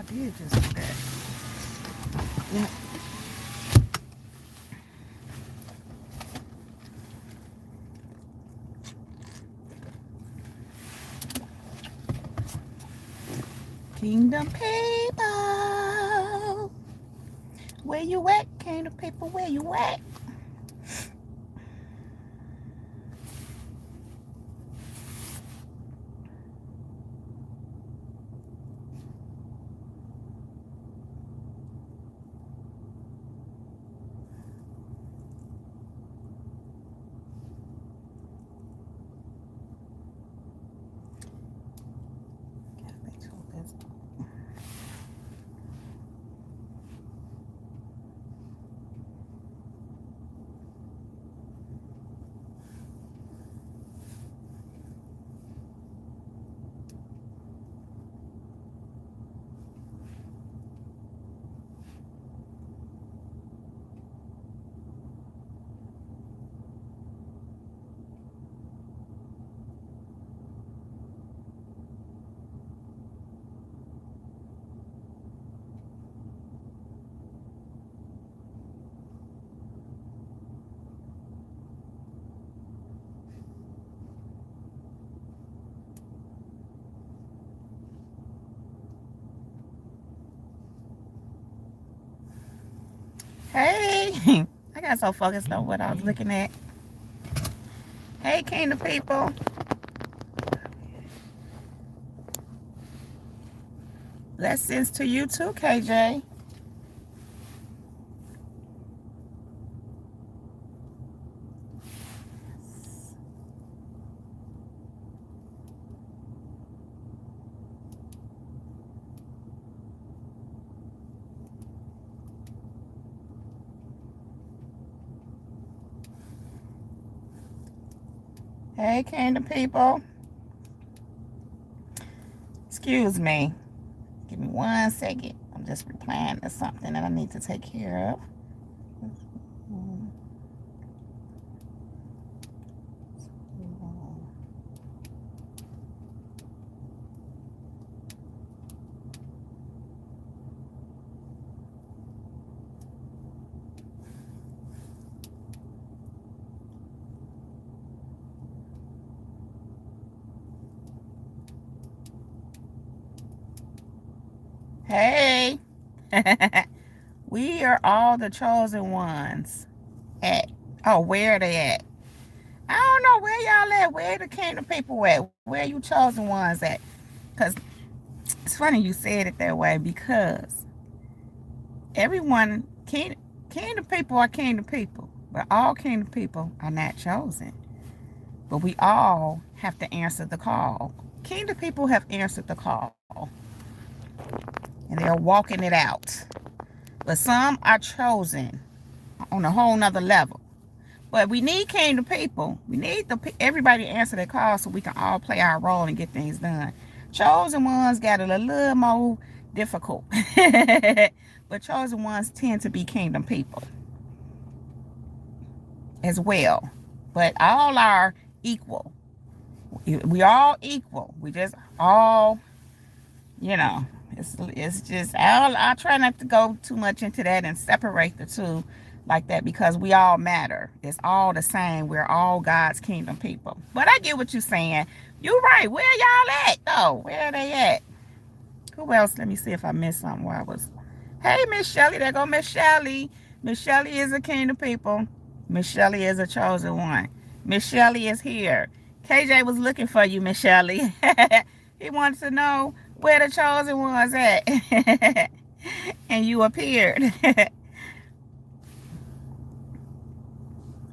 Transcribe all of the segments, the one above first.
did just do that. Yeah. Kingdom people, where you at? Kingdom people, where you at? Hey, I got so focused on what I was looking at. Hey, Kingdom people. Blessings to you too, KJ. Hey, Kingdom people. Excuse me. Give me 1 second. I'm just replying to something that I need to take care of. Hey. We are all the chosen ones. Where are they at? I don't know where y'all at. Where the Kingdom people at? Where you chosen ones at? Because it's funny you said it that way, because everyone, kingdom people are kingdom people, but all kingdom people are not chosen. But we all have to answer the call. Kingdom people have answered the call, and they're walking it out. But some are chosen on a whole nother level. But we need kingdom people. We need everybody to answer their call so we can all play our role and get things done. Chosen ones got it a little more difficult. But chosen ones tend to be kingdom people as well. But all are equal. We all equal. We just all, it's just, I try not to go too much into that and separate the two like that, because we all matter. It's all the same. We're all God's kingdom people. But I get what you're saying. You're right. Where y'all at, though? Where are they at? Who else? Let me see if I missed something while I was. Hey, Miss Shelley. There go Miss Shelley. Miss Shelley is a kingdom people. Miss Shelley is a chosen one. Miss Shelley is here. KJ was looking for you, Miss Shelley. He wanted to know where the chosen ones at. And you appeared.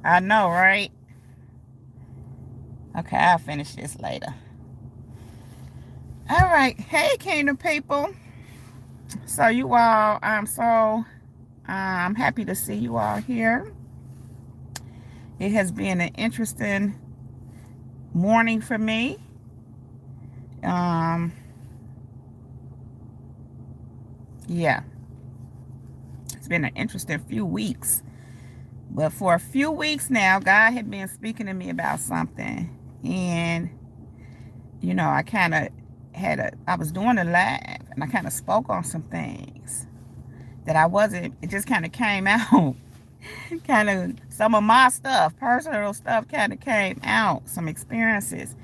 I know, right? Okay, I'll finish this later. All right. Hey, kingdom people. So you all, I'm happy to see you all here. It has been an interesting morning for me. Yeah. It's been an interesting few weeks. But for a few weeks now, God had been speaking to me about something. And, I kind of I was doing a live. and I kind of spoke on some things that I wasn't, it just kind of came out. Kind of some of my stuff, personal stuff kind of came out, some experiences.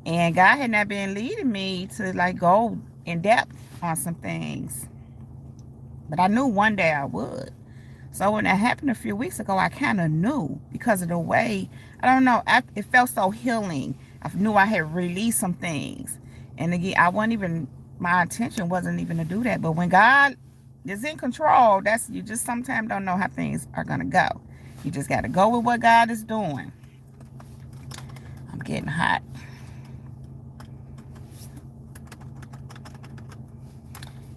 And God had not been leading me to like go in depth on some things. But I knew one day I would. So when that happened a few weeks ago, I kind of knew because of the way, I don't know, it felt so healing. I knew I had released some things. And again, I wasn't even, my intention wasn't even to do that. But when God is in control, that's, you just sometimes don't know how things are going to go. You just got to go with what God is doing. I'm getting hot.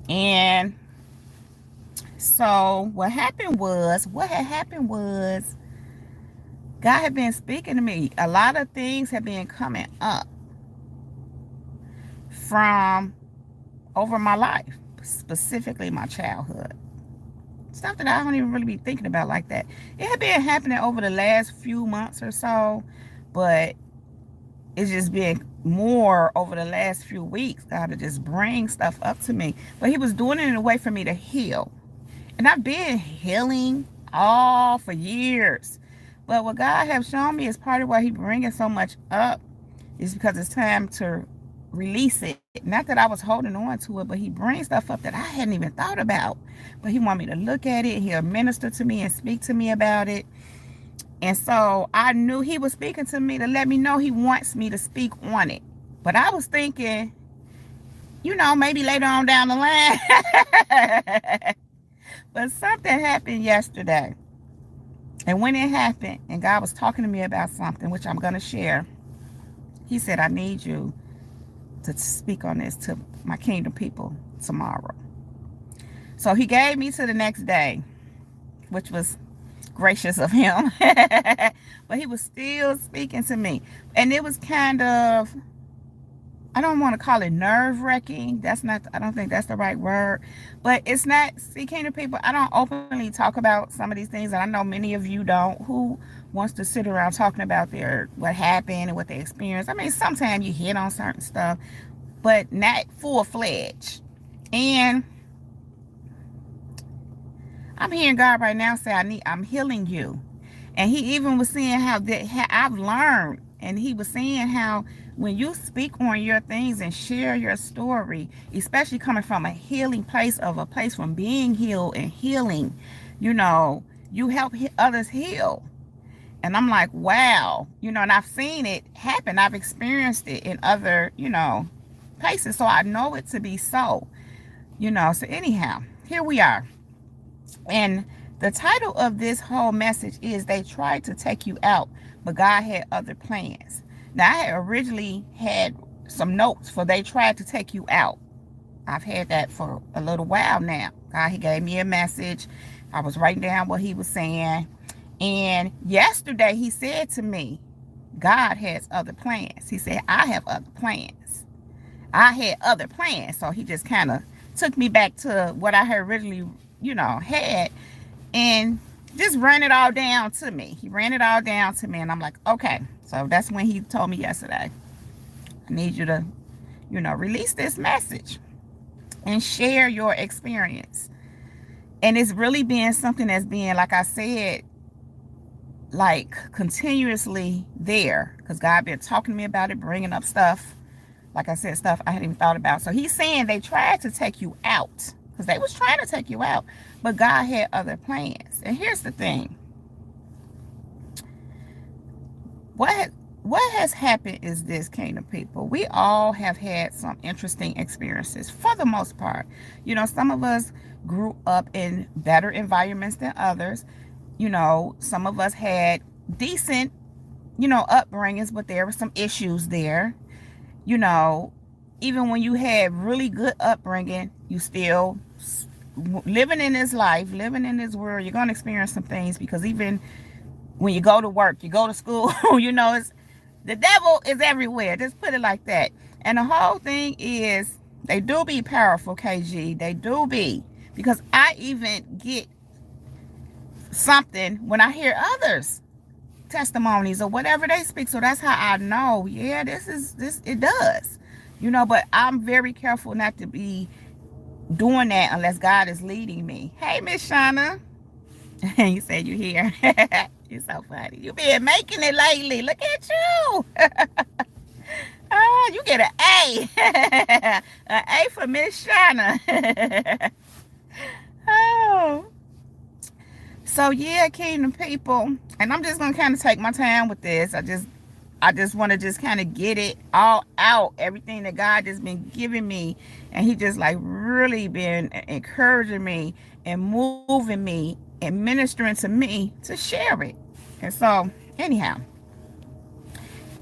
And so what had happened was, God had been speaking to me. A lot of things have been coming up from over my life, specifically my childhood. Stuff that I don't even really be thinking about like that. It had been happening over the last few months or so, but it's just been more over the last few weeks. God to just bring stuff up to me. But he was doing it in a way for me to heal. And I've been healing all for years. But what God has shown me is part of why he bringing so much up is because it's time to release it. Not that I was holding on to it, but he brings stuff up that I hadn't even thought about. But he want me to look at it. He'll minister to me and speak to me about it. And so I knew he was speaking to me to let me know he wants me to speak on it. But I was thinking, you know, maybe later on down the line. But something happened yesterday. And when it happened, and God was talking to me about something, which I'm going to share, he said, I need you to speak on this to my kingdom people tomorrow. So he gave me to the next day, which was gracious of him. But he was still speaking to me. And it was kind of, I don't want to call it nerve-wracking. That's not, I don't think that's the right word. But it's not, see, kingdom people, I don't openly talk about some of these things, and I know many of you don't. Who wants to sit around talking about what happened and what they experienced? I mean, sometimes you hit on certain stuff, but not full-fledged. And I'm hearing God right now say, I'm healing you. And he even was saying how I've learned, and he was saying how when you speak on your things and share your story, especially coming from a healing place, of a place from being healed and healing, you know, you help others heal. And I'm like, wow, you know, and I've seen it happen. I've experienced it in other, you know, places. So I know it to be so, you know. So anyhow, here we are. And the title of this whole message is They Tried to Take You Out, but God Had Other Plans. Now, I had originally had some notes for They Tried to Take You Out. I've had that for a little while now. God, he gave me a message. I was writing down what he was saying. And yesterday he said to me, God has other plans. He said, I have other plans. I had other plans. So he just kind of took me back to what I had originally, you know, had, and just ran it all down to me. He ran it all down to me, and I'm like, okay. So that's when he told me yesterday, I need you to, you know, release this message and share your experience. And it's really been something that's been, like I said, like continuously there, because God been talking to me about it, bringing up stuff, like I said, stuff I hadn't even thought about. So he's saying they tried to take you out, because they was trying to take you out, but God had other plans. And here's the thing. What has happened is this, kingdom people. We all have had some interesting experiences for the most part. You know, some of us grew up in better environments than others. You know, some of us had decent, you know, upbringings, but there were some issues there. You know, even when you had really good upbringing, you still living in this life, living in this world, you're going to experience some things, because even when you go to work, you go to school, you know, the devil is everywhere. Just put it like that. And the whole thing is, they do be powerful, KG. They do be. Because I even get something when I hear others' testimonies or whatever they speak. So that's how I know, yeah, this, it does. You know, but I'm very careful not to be doing that unless God is leading me. Hey, Miss Shauna. You said you here. You're so funny. You been making it lately. Look at you. You get an A. An A for Miss Shauna. Oh. So yeah, kingdom people. And I'm just gonna kind of take my time with this. I just want to just kind of get it all out, everything that God has been giving me. And he just like really been encouraging me and moving me and ministering to me to share it. And so anyhow,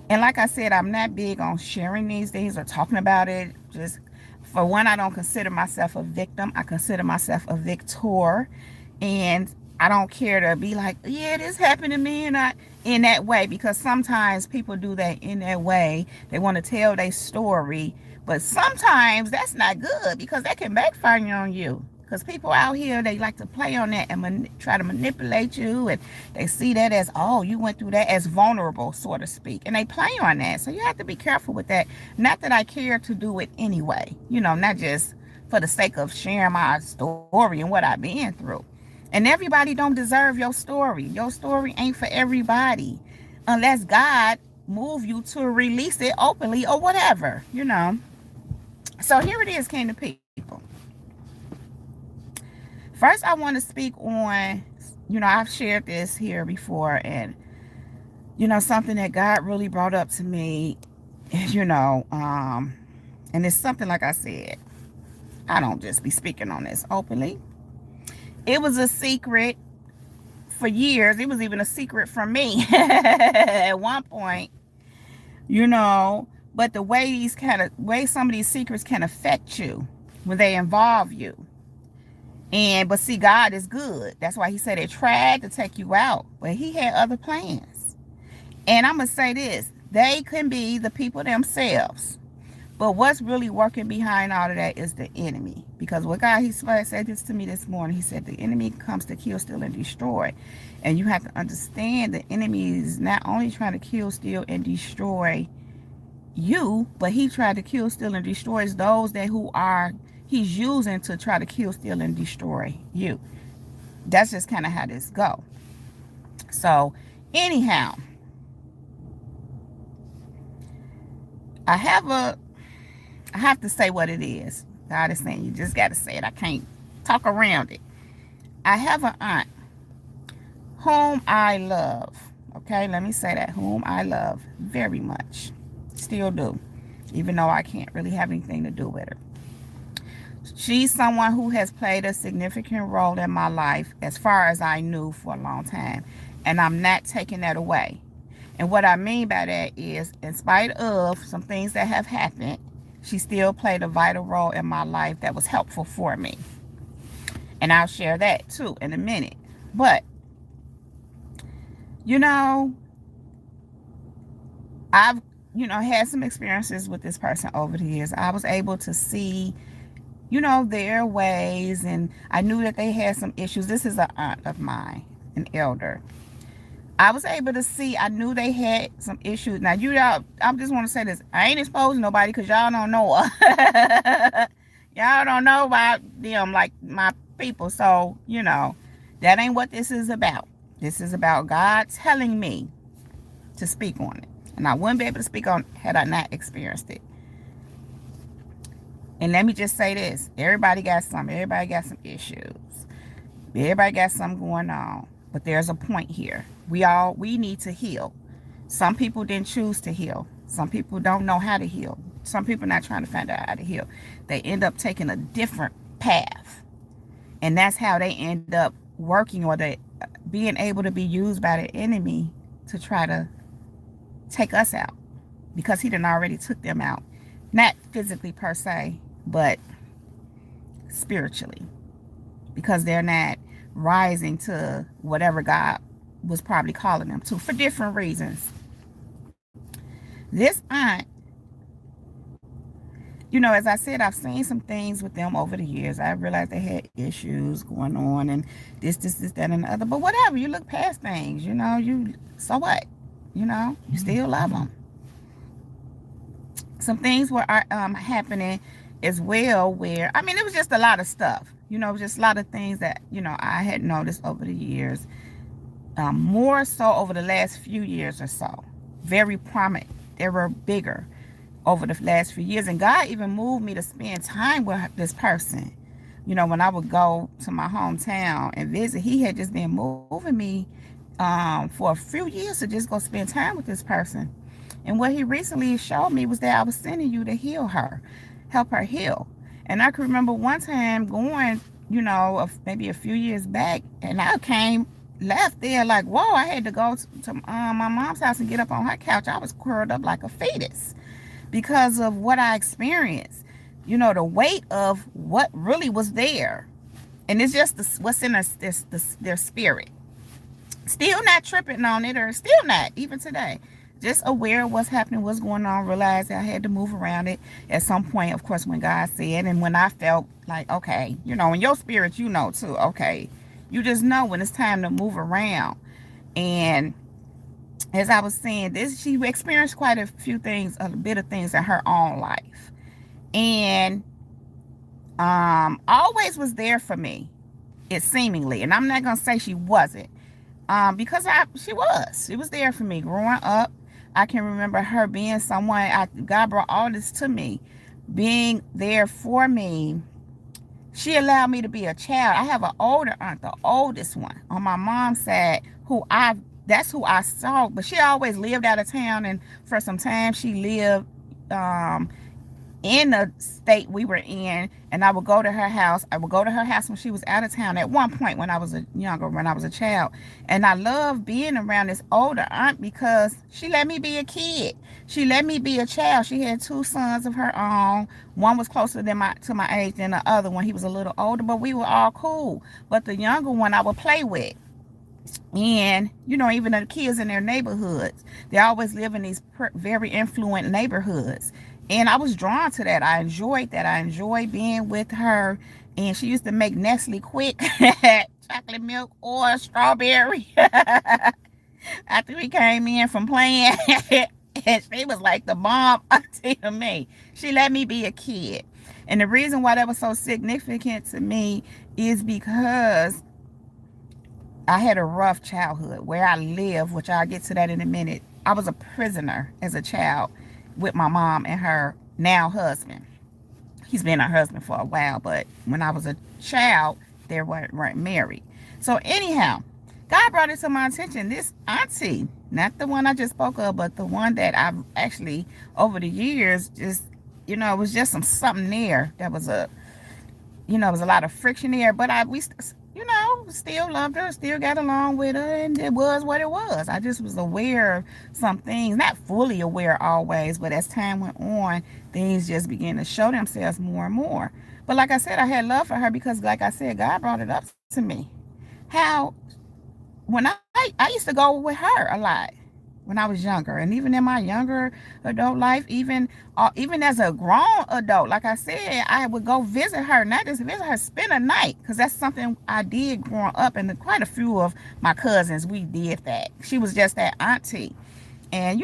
and like I said, I'm not big on sharing these things or talking about it. Just for one, I don't consider myself a victim. I consider myself a victor. And I don't care to be like, yeah, this happened to me, and I in that way, because sometimes people do that in that way. They want to tell their story, but sometimes that's not good because that can backfire on you. Because people out here, they like to play on that and try to manipulate you, and they see that as, oh, you went through that, as vulnerable, so to speak, and they play on that. So you have to be careful with that. Not that I care to do it anyway, not just for the sake of sharing my story and what I've been through. And everybody don't deserve your story. Your story ain't for everybody unless God move you to release it openly or whatever. So here it is, kingdom people. First, I want to speak on, I've shared this here before, and, something that God really brought up to me, and it's something, like I said, I don't just be speaking on this openly. It was a secret for years. It was even a secret from me at one point, but the way some of these secrets can affect you when they involve you. But see, God is good. That's why he said they tried to take you out, but he had other plans. And I'm going to say this, they can be the people themselves. But what's really working behind all of that is the enemy. Because what God, he said this to me this morning. He said the enemy comes to kill, steal, and destroy. And you have to understand the enemy is not only trying to kill, steal, and destroy you, but he tried to kill, steal, and destroy those he's using to try to kill, steal, and destroy you. That's just kind of how this go. So anyhow, I have to say what it is. God is saying you just got to say it. I can't talk around it. I have an aunt whom I love. Okay, let me say that. Whom I love very much. Still do. Even though I can't really have anything to do with her. She's someone who has played a significant role in my life as far as I knew for a long time. And I'm not taking that away. And what I mean by that is, in spite of some things that have happened, she still played a vital role in my life that was helpful for me. And I'll share that too in a minute. But, I've, had some experiences with this person over the years. I was able to see, their ways, and I knew that they had some issues. This is an aunt of mine, an elder. I was able to see, I knew they had some issues. Now, I just want to say this. I ain't exposing nobody because y'all don't know her. Y'all don't know about them like my people. So, that ain't what this is about. This is about God telling me to speak on it. And I wouldn't be able to speak on it had I not experienced it. And let me just say this. Everybody got some. Everybody got some issues. Everybody got something going on. But there's a point here. We need to heal. Some people didn't choose to heal. Some people don't know how to heal. Some people not trying to find out how to heal. They end up taking a different path. And that's how they end up working, or they being able to be used by the enemy to try to take us out. Because he done already took them out. Not physically per se, but spiritually. Because they're not rising to whatever God was probably calling them to for different reasons. This aunt, as I said, I've seen some things with them over the years. I realized they had issues going on and this, that, and the other. But whatever, you look past things, so what? You still love them. Some things were happening, as well, where, I mean, it was just a lot of stuff, just a lot of things that, I had noticed over the years, more so over the last few years or so. Very prominent. They were bigger over the last few years. And God even moved me to spend time with this person. When I would go to my hometown and visit, he had just been moving me for a few years to just go spend time with this person. And what he recently showed me was that I was sending you to heal her, help her heal. And I can remember one time going, maybe a few years back, and I left there like, whoa, I had to go to my mom's house and get up on her couch. I was curled up like a fetus because of what I experienced, the weight of what really was there. And it's just what's in their spirit. Still not tripping on it, or still not, even today. Just aware of what's happening, what's going on, realized that I had to move around it at some point, of course, when God said, and when I felt like, okay, in your spirit, too, okay, you just know when it's time to move around. And as I was saying, she experienced quite a few things, a bit of things in her own life. And always was there for me, it seemingly. And I'm not going to say she wasn't. Because she was there for me growing up. I can remember her being someone, God brought all this to me, being there for me. She allowed me to be a child. I have an older aunt, the oldest one on my mom's side, that's who I saw, but she always lived out of town, and for some time she lived in the state we were in, and I would go to her house. I would go to her house when she was out of town at one point when I was a child. And I loved being around this older aunt because she let me be a kid. She let me be a child. She had two sons of her own. One was closer to my age than the other one. He was a little older, but we were all cool. But the younger one I would play with. And, even the kids in their neighborhoods, they always live in these very affluent neighborhoods. And I was drawn to that. I enjoyed that. I enjoyed being with her. And she used to make Nestle quick chocolate milk or strawberry after we came in from playing. And she was like the bomb auntie to me. She let me be a kid. And the reason why that was so significant to me is because I had a rough childhood where I lived, which I'll get to that in a minute. I was a prisoner as a child with my mom and her now husband. He's been her husband for a while, but when I was a child, they weren't married. So anyhow, God brought it to my attention. This auntie, not the one I just spoke of, but the one that I've actually, over the years, just, it was just something there. That was it was a lot of friction there, but we still loved her, still got along with her, and it was what it was. I just was aware of some things, not fully aware always, but as time went on, things just began to show themselves more and more. But like I said, I had love for her because, like I said, God brought it up to me. How, when I used to go with her a lot when I was younger, and even in my younger adult life, even as a grown adult, like I said, I would go visit her, not just visit her, spend a night, because that's something I did growing up, and quite a few of my cousins, we did that. She was just that auntie. And,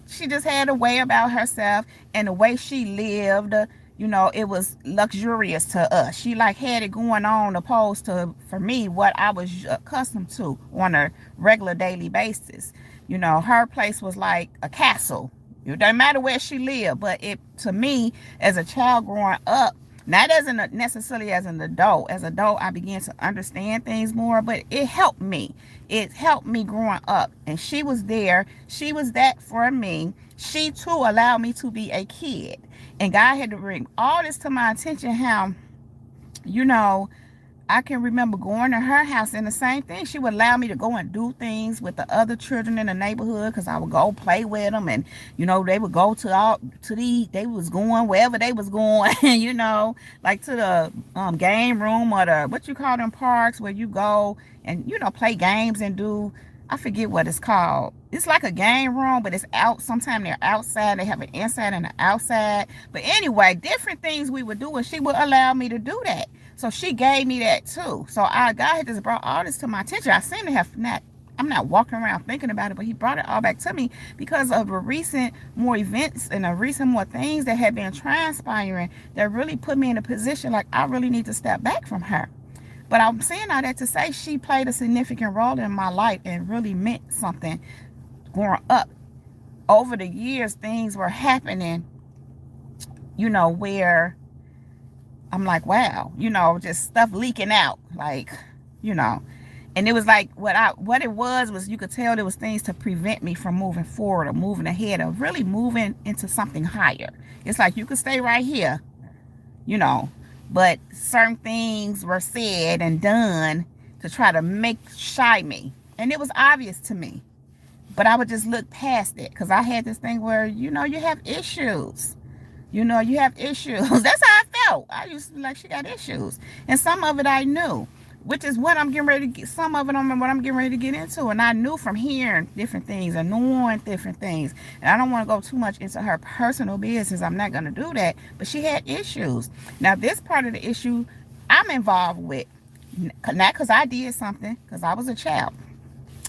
she just had a way about herself, and the way she lived, it was luxurious to us. She had it going on opposed to, for me, what I was accustomed to on a regular daily basis. Her place was like a castle. It doesn't matter where she lived, but to me, as a child growing up, not necessarily as an adult. As an adult, I began to understand things more, but it helped me. It helped me growing up. And she was there. She was that for me. She, too, allowed me to be a kid. And God had to bring all this to my attention, how, I can remember going to her house, and the same thing. She would allow me to go and do things with the other children in the neighborhood, because I would go play with them, and they would go they was going wherever they was going, like to the game room, or the, what you call them, parks where you go and play games and do, I forget what it's called. It's like a game room, but it's out. Sometimes they're outside. They have an inside and an outside. But anyway, different things we would do, and she would allow me to do that. So she gave me that too. So God had just brought all this to my attention. I seem to have not I'm not walking around thinking about it, but he brought it all back to me because of the recent more events and the recent more things that had been transpiring that really put me in a position like I really need to step back from her. But I'm saying all that to say she played a significant role in my life and really meant something growing up. Over the years, things were happening, where I'm like, wow, just stuff leaking out, like, you know. And it was like what it was you could tell there was things to prevent me from moving forward or moving ahead or really moving into something higher. It's like you could stay right here, you know, but certain things were said and done to try to make shy me. And it was obvious to me. But I would just look past it because I had this thing where, you have issues. You have issues. That's how I felt. I used to be like, she got issues. And some of it I knew, which is what I'm getting ready to get. Some of it I'm what I'm getting ready to get into. And I knew from hearing different things and knowing different things. And I don't want to go too much into her personal business. I'm not going to do that. But she had issues. Now, this part of the issue I'm involved with. Not because I did something, because I was a child.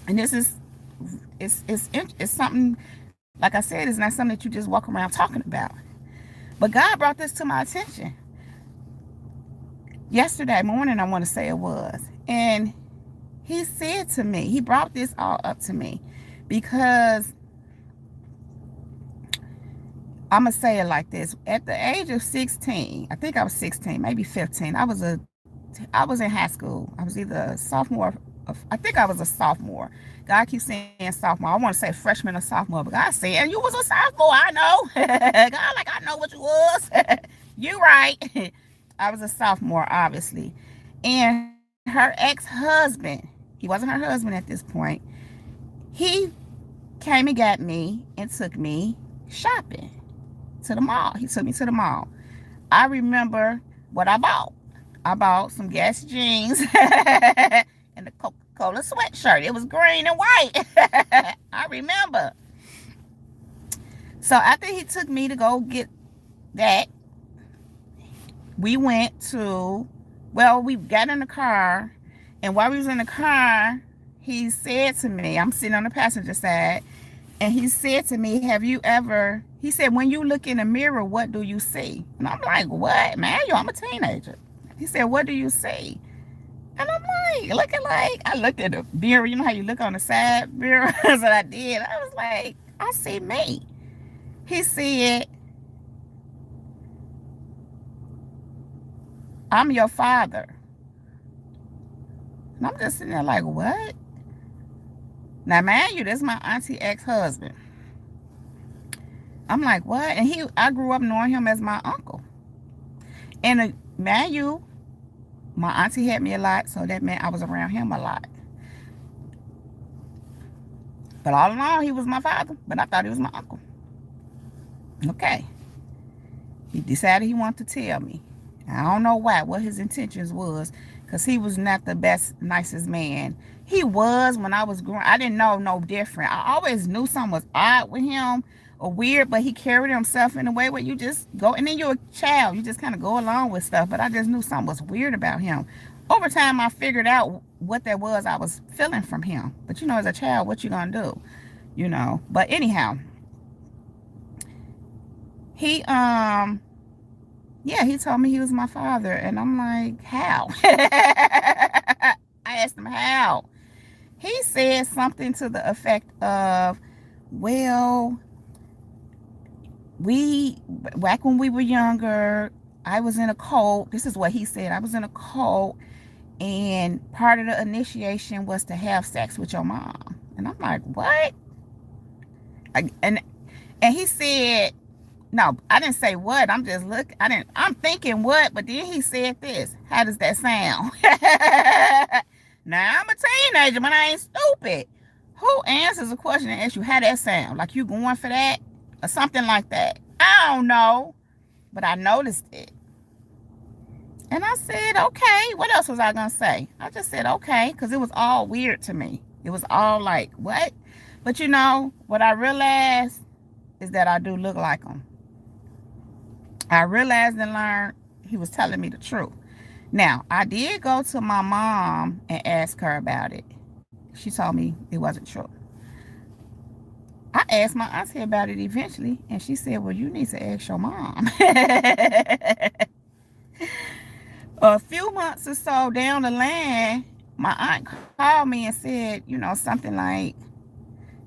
And this is, it's something, like I said, it's not something that you just walk around talking about. But God brought this to my attention yesterday morning, I want to say it was. And he said to me, he brought this all up to me because I'm going to say it like this. At the age of 16, I think I was 16, maybe 15. I was in high school. I was either a sophomore. I think I was a sophomore. God keeps saying sophomore. I want to say freshman or sophomore, but God said, you was a sophomore. I know. God, like, I know what you was. You right. I was a sophomore, obviously. And her ex-husband, he wasn't her husband at this point, he came and got me and took me shopping to the mall. He took me to the mall. I remember what I bought. I bought some Guess jeans and the Coca-Cola sweatshirt. It was green and white. I remember. So after he took me to go get that, we went to, we got in the car. And while we was in the car, he said to me, I'm sitting on the passenger side, and he said to me, he said, when you look in the mirror, what do you see? And I'm like, what? Man, I'm a teenager. He said, what do you see? And I'm like, I looked at the mirror. You know how you look on the side mirror? That's what I did. I was like, I see me. He said, I'm your father. And I'm just sitting there like, what? Now, mind you, this is my auntie ex-husband. I'm like, what? And I grew up knowing him as my uncle. And mind you, my auntie had me a lot, so that meant I was around him a lot. But all along, he was my father, but I thought he was my uncle. Okay. He decided he wanted to tell me. I don't know what his intentions was, because he was not the best, nicest man. He was when I was growing. I didn't know no different. I always knew something was odd with him or weird, but he carried himself in a way where you just go, and then you're a child, you just kind of go along with stuff. But I just knew something was weird about him. Over time, I figured out what that was I was feeling from him. But as a child, what you gonna do? But anyhow, he he told me he was my father, and I'm like, how? I asked him how. He said something to the effect of, well, back when we were younger, I was in a cult. This is what he said. I was in a cult, and part of the initiation was to have sex with your mom. And I'm like, what? And he said, no, I didn't say what. I'm just I'm thinking what, but then he said this. How does that sound? Now, I'm a teenager, but I ain't stupid. Who answers a question and asks you how that sound? Like you going for that? Or something like that. I don't know. But I noticed it. And I said, okay. What else was I going to say? I just said, okay. Because it was all weird to me. It was all like, what? But what I realized is that I do look like him. I realized and learned he was telling me the truth. Now, I did go to my mom and ask her about it. She told me it wasn't true. I asked my auntie about it eventually, and she said, well, you need to ask your mom. A few months or so down the line, my aunt called me and said, something like,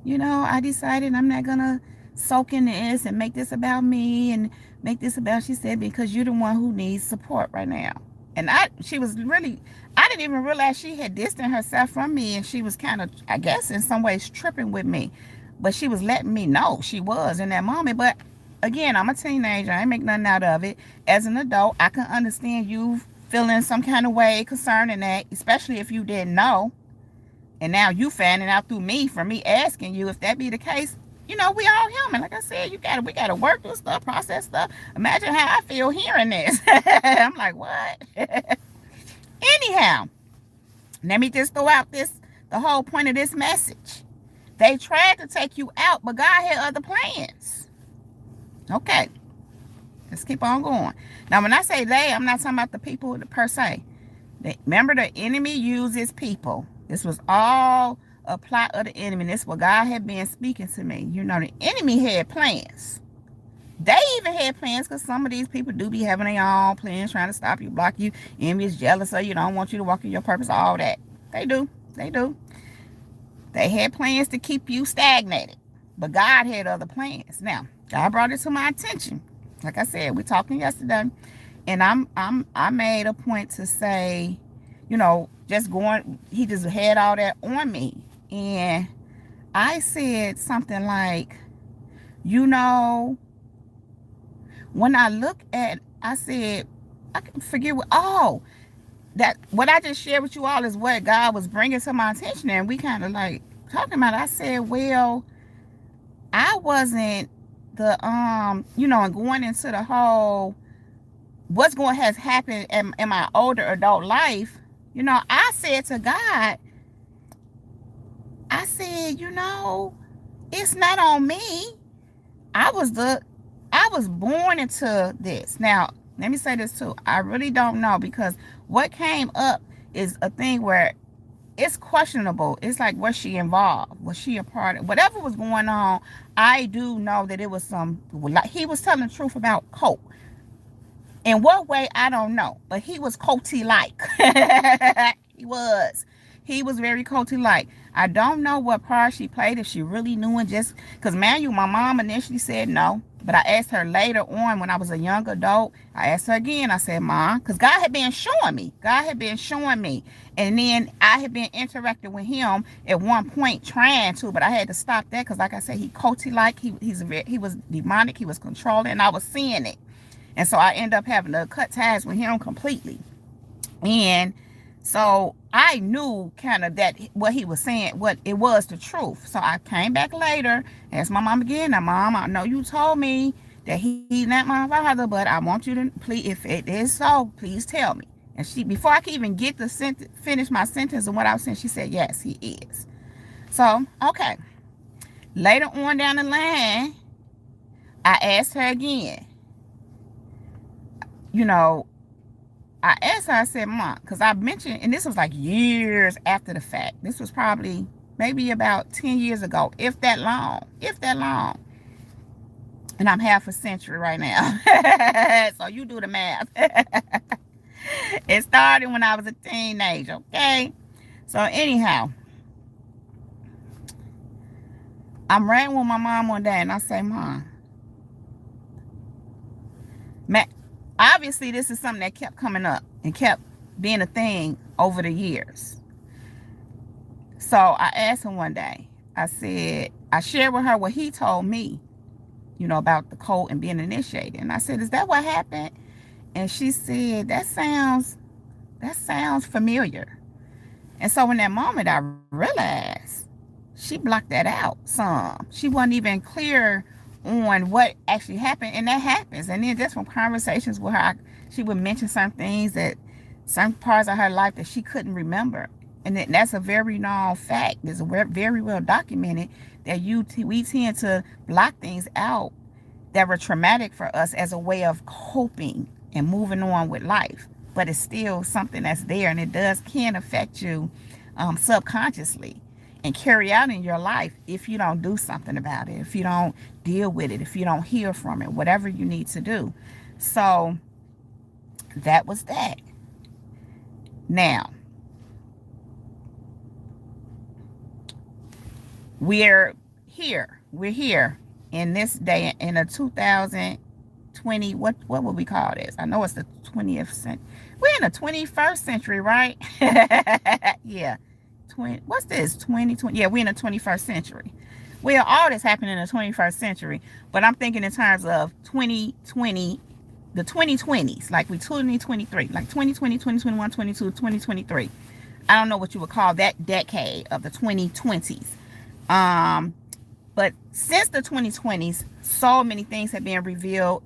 I decided I'm not going to soak in this and make this about me and make this about, she said, because you're the one who needs support right now. And she was really, I didn't even realize she had distanced herself from me, and she was kind of, I guess, in some ways tripping with me. But she was letting me know she was in that moment. But again, I'm a teenager. I ain't make nothing out of it. As an adult, I can understand you feeling some kind of way concerning that, especially if you didn't know. And now you finding out through me, from me asking you. If that be the case, we all human. Like I said, we gotta work this stuff, process stuff. Imagine how I feel hearing this. I'm like, what? Anyhow, let me just throw out the whole point of this message. They tried to take you out, but God had other plans. Okay, let's keep on going. Now, when I say they, I'm not talking about the people per se. Remember, the enemy uses people. This was all a plot of the enemy. This is what God had been speaking to me. The enemy had plans. They even had plans, because some of these people do be having their own plans, trying to stop you, block you, envious, jealous of you, don't want you to walk in your purpose, all that. They do. They had plans to keep you stagnated, but God had other plans. Now, God brought it to my attention. Like I said, we talking yesterday, and I made a point to say, he just had all that on me. And I said something like, when I look at, I said, I can forget what I just shared with you all is what God was bringing to my attention. And we kind of like talking about it. I said, well, I wasn't the, and going into the whole, what's going to has happened in my older adult life. I said to God, I said, it's not on me. I was born into this. Now, let me say this too. I really don't know, because what came up is a thing where it's questionable. It's like, was she involved? Was she a part of whatever was going on? I do know that it was he was telling the truth about Colt. In what way, I don't know. But he was Colty-like. He was very Colty-like. I don't know what part she played, if she really knew, and just because, my mom initially said no. But I asked her later on, when I was a young adult, I asked her again. I said, Mom, because God had been showing me. And then I had been interacting with him at one point, trying to, but I had to stop that, because like I said, he Colty-like. He was demonic. He was controlling, and I was seeing it. And so I ended up having to cut ties with him completely. And so I knew kind of that what he was saying, what it was the truth. So I came back later, asked my mom again. Now, Mom, I know you told me that he's not my father, but I want you to, please, if it is so, please tell me. And she, before I could even get the finish my sentence and what I was saying, she said, yes, he is. So, okay. Later on down the line, I asked her again. I asked her, I said, Mom, because I mentioned, and this was like years after the fact. This was probably maybe about 10 years ago, if that long. And I'm half a century right now. So you do the math. It started when I was a teenager, okay? So anyhow, I'm riding with my mom one day, and I say, Mom, obviously this is something that kept coming up and kept being a thing over the years. So I asked him one day, I said, I shared with her what he told me, about the cult and being initiated. And I said, is that what happened? And she said, that sounds familiar. And so in that moment, I realized she blocked that out some. She wasn't even clear on what actually happened, and that happens. And then just from conversations with her, she would mention some things, that some parts of her life that she couldn't remember. And that's a very known fact. It's very well documented that we tend to block things out that were traumatic for us as a way of coping and moving on with life. But it's still something that's there, and it can affect you subconsciously. and carry out in your life if you don't do something about it, if you don't deal with it, if you don't heal from it, whatever you need to do. So that was that. Now, we're we're here in this day in a 2020. What would we call this? I know it's the 20th century. We're in the 21st century, right? Yeah. What's this? 2020. Yeah, we're in the 21st century. Well, all this happened in the 21st century, but I'm thinking in terms of 2020, the 2020s, like we 2023, like 2020, 2021, 22, 2023. I don't know what you would call that decade of the 2020s. But since the 2020s, so many things have been revealed.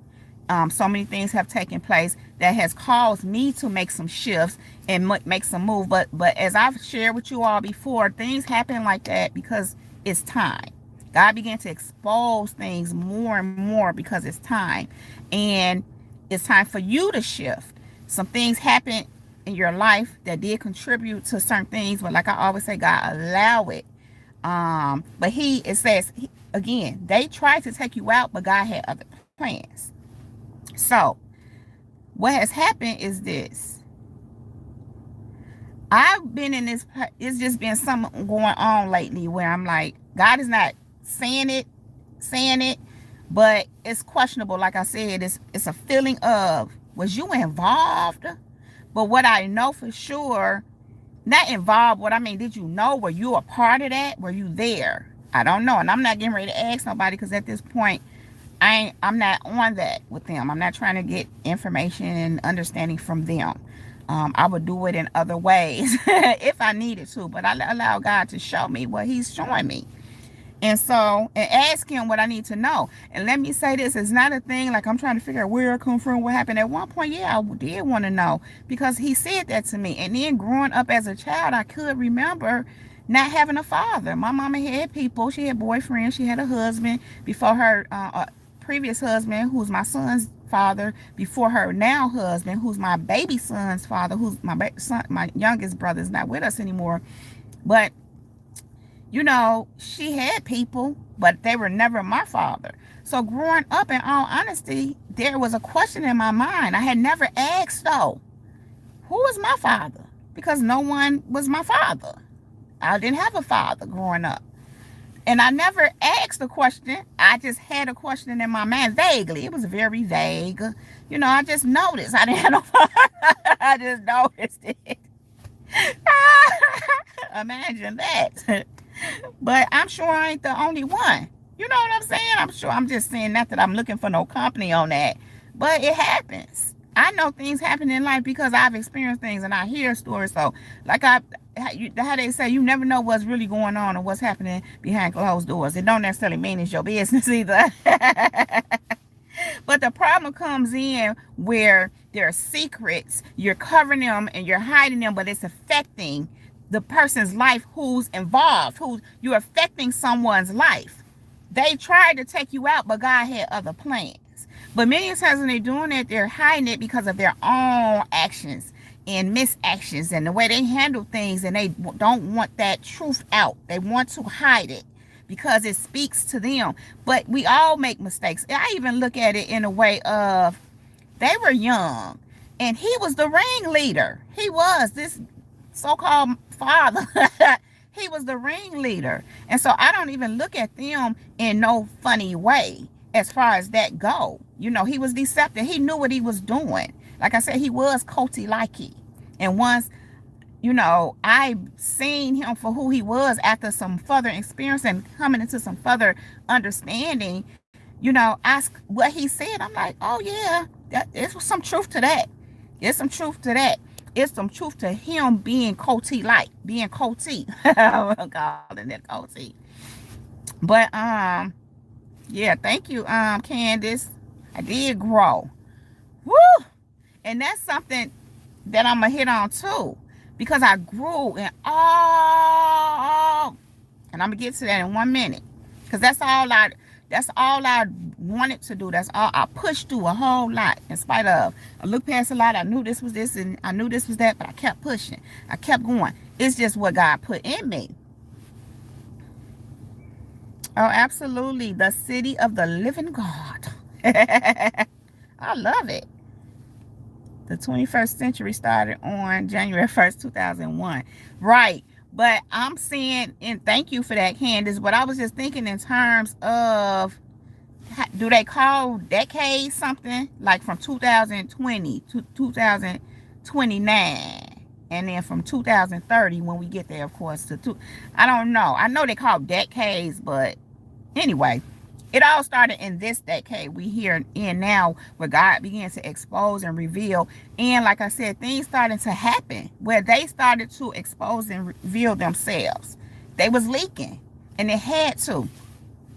So many things have taken place that has caused me to make some shifts and make some move. But as I've shared with you all before, things happen like that because it's time. God began to expose things more and more because it's time. And it's time for you to shift. Some things happen in your life that did contribute to certain things. But like I always say, God, allow it. But it says, again, they tried to take you out, but God had other plans. So what has happened is this. I've been in this, it's just been something going on lately where I'm like, God is not saying it, but it's questionable. Like I said, it's a feeling of, was you involved? But what I know for sure, not involved, what I mean, did you know? Were you a part of that? Were you there? I don't know. And I'm not getting ready to ask nobody because at this point, I'm not on that with them. I'm not trying to get information and understanding from them. I would do it in other ways if I needed to, but I allow God to show me what he's showing me. And ask him what I need to know. And let me say this, it's not a thing like I'm trying to figure out where I come from, what happened. At one point, yeah, I did want to know because he said that to me. And then growing up as a child, I could remember not having a father. My mama had people. She had boyfriends. She had a husband before her previous husband, who's my son's father, before her now husband, who's my baby son's father, who's my youngest brother is not with us anymore. But you know, she had people, but they were never my father. So growing up, in all honesty, there was a question in my mind. I had never asked, though, who was my father? Because no one was my father. I didn't have a father growing up. And I never asked the question. I just had a question in my mind vaguely. It was very vague. You know, I just noticed. I didn't have no father. I just noticed it. Imagine that. But I'm sure I ain't the only one. You know what I'm saying? I'm sure. I'm just saying, not that I'm looking for no company on that. But it happens. I know things happen in life because I've experienced things and I hear stories. So, like how they say, you never know what's really going on or what's happening behind closed doors. It don't necessarily mean it's your business either. But the problem comes in where there are secrets. You're covering them and you're hiding them, but it's affecting the person's life who's involved, you're affecting someone's life. They tried to take you out, but God had other plans. But many times when they're doing that, they're hiding it because of their own actions and misactions and the way they handle things, and they don't want that truth out. They want to hide it because it speaks to them. But we all make mistakes. I even look at it in a way of, they were young and he was the ringleader. He was this so-called father. He was the ringleader. And so I don't even look at them in no funny way as far as that go. You know, he was deceptive. He knew what he was doing. Like I said, he was culty-likey. And once, you know, I seen him for who he was after some further experience and coming into some further understanding, you know, ask what he said. I'm like, oh yeah, there's some truth to that. There's some truth to that. It's some truth to him being culty-like, being culty. I'm calling it culty. But yeah, thank you, Candace. I did grow. Woo! And that's something that I'm gonna hit on too, because I grew in all, and I'm gonna get to that in 1 minute, because that's all I wanted to do. That's all I pushed through, a whole lot, in spite of. I looked past a lot. I knew this was this and I knew this was that, but I kept pushing. I kept going. It's just what God put in me. Oh, absolutely. The city of the living God. I love it. The 21st century started on January 1st, 2001. Right. But I'm saying, and thank you for that, Candace, but I was just thinking in terms of, do they call decades something? Like from 2020 to 2029. And then from 2030, when we get there, of course, I don't know. I know they call decades, but anyway, it all started in this decade we here in now, where God began to expose and reveal. And like I said, things started to happen where they started to expose and reveal themselves. They was leaking, and it had to.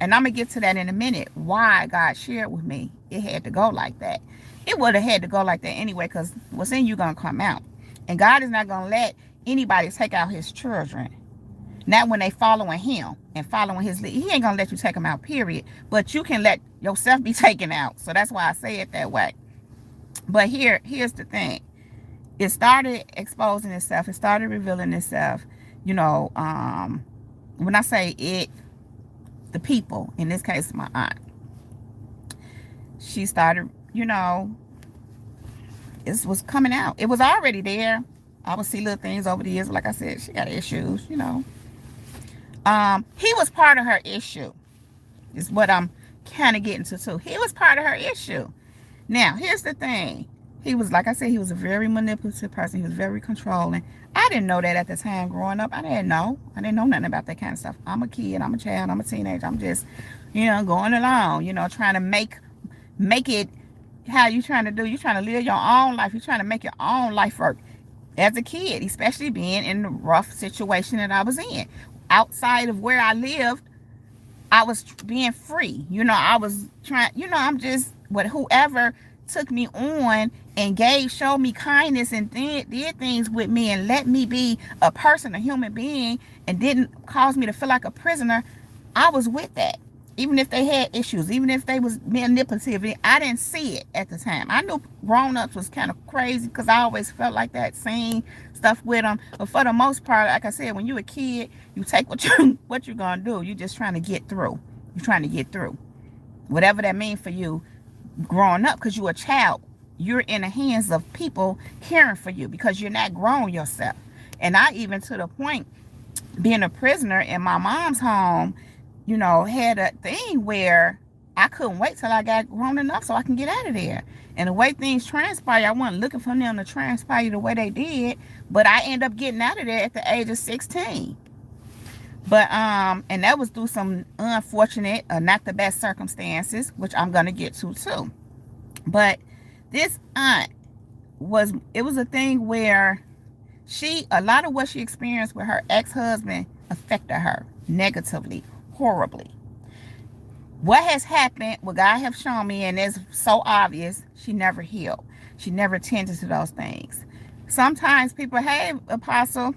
And I'm going to get to that in a minute, why God shared with me it had to go like that. It would have had to go like that anyway, because what's in you going to come out. And God is not going to let anybody take out his children. Not when they following him and following his lead. He ain't going to let you take them out, period. But you can let yourself be taken out. So that's why I say it that way. But here's the thing. It started exposing itself. It started revealing itself. When I say it, the people, in this case, my aunt, she started, it was coming out. It was already there. I would see little things over the years. Like I said, she got issues, He was part of her issue, is what I'm kind of getting to too. He was part of her issue. Now, here's the thing. He was, like I said, he was a very manipulative person. He was very controlling. I didn't know that at the time growing up. I didn't know nothing about that kind of stuff. I'm a kid. I'm a child. I'm a teenager. I'm just, going along, trying to make it how you trying to do. You're trying to live your own life. You're trying to make your own life work. As a kid, especially being in the rough situation that I was in. Outside of where I lived, I was being free. I was trying, I'm just, whoever took me on and showed me kindness and did things with me and let me be a person, a human being, and didn't cause me to feel like a prisoner, I was with that. Even if they had issues, even if they was manipulative, I didn't see it at the time. I knew grown-ups was kind of crazy because I always felt like that, seeing stuff with them. But for the most part, like I said, when you're a kid, you take what you're gonna do. You're just trying to get through. You're trying to get through, whatever that means for you. Growing up, because you're a child, you're in the hands of people caring for you because you're not grown yourself. And I even, to the point, being a prisoner in my mom's home, had a thing where I couldn't wait till I got grown enough so I can get out of there. And the way things transpired, I wasn't looking for them to transpire the way they did, but I ended up getting out of there at the age of 16. But and that was through some unfortunate, not the best circumstances, which I'm gonna get to too. But this aunt was a thing where a lot of what she experienced with her ex-husband affected her negatively, horribly. What has happened, what God has shown me, and it's so obvious, she never healed. She never tended to those things. Sometimes people, hey, Apostle,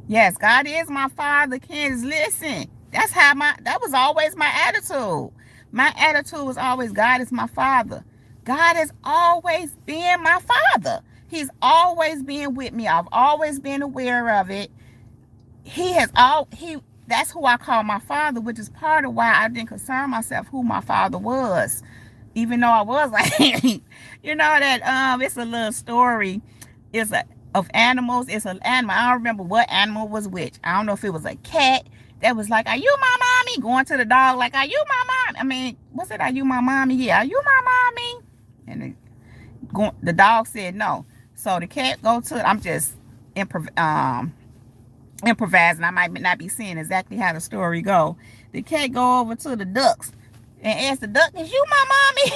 yes, God is my father. Kids, listen. That was always my attitude. My attitude was always, God is my father. God has always been my father. He's always been with me. I've always been aware of it. That's who I call my father, which is part of why I didn't concern myself who my father was. Even though I was like, that it's a little story. Of animals. It's an animal. I don't remember what animal was which. I don't know if it was a cat that was like, are you my mommy? Going to the dog like, are you my mommy? I mean, what's it? Are you my mommy? Yeah, are you my mommy? And the dog said no. So the cat go to it. I'm just improvising. I might not be seeing exactly how the story go. The cat go over to the ducks and ask the duck, is you my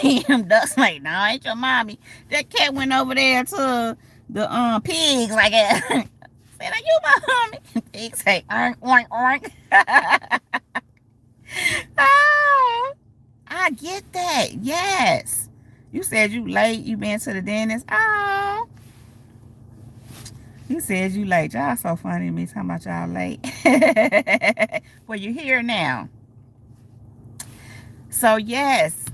mommy? Them ducks like, no, I ain't your mommy. That cat went over there to the pigs like that. Said, are you my mommy? Pigs say, oink, oink, oink. Oh, I get that. Yes. You said you late. You been to the dentist. Oh. You said you late. Y'all so funny to me talking about y'all late. Well, you're here now. So yes.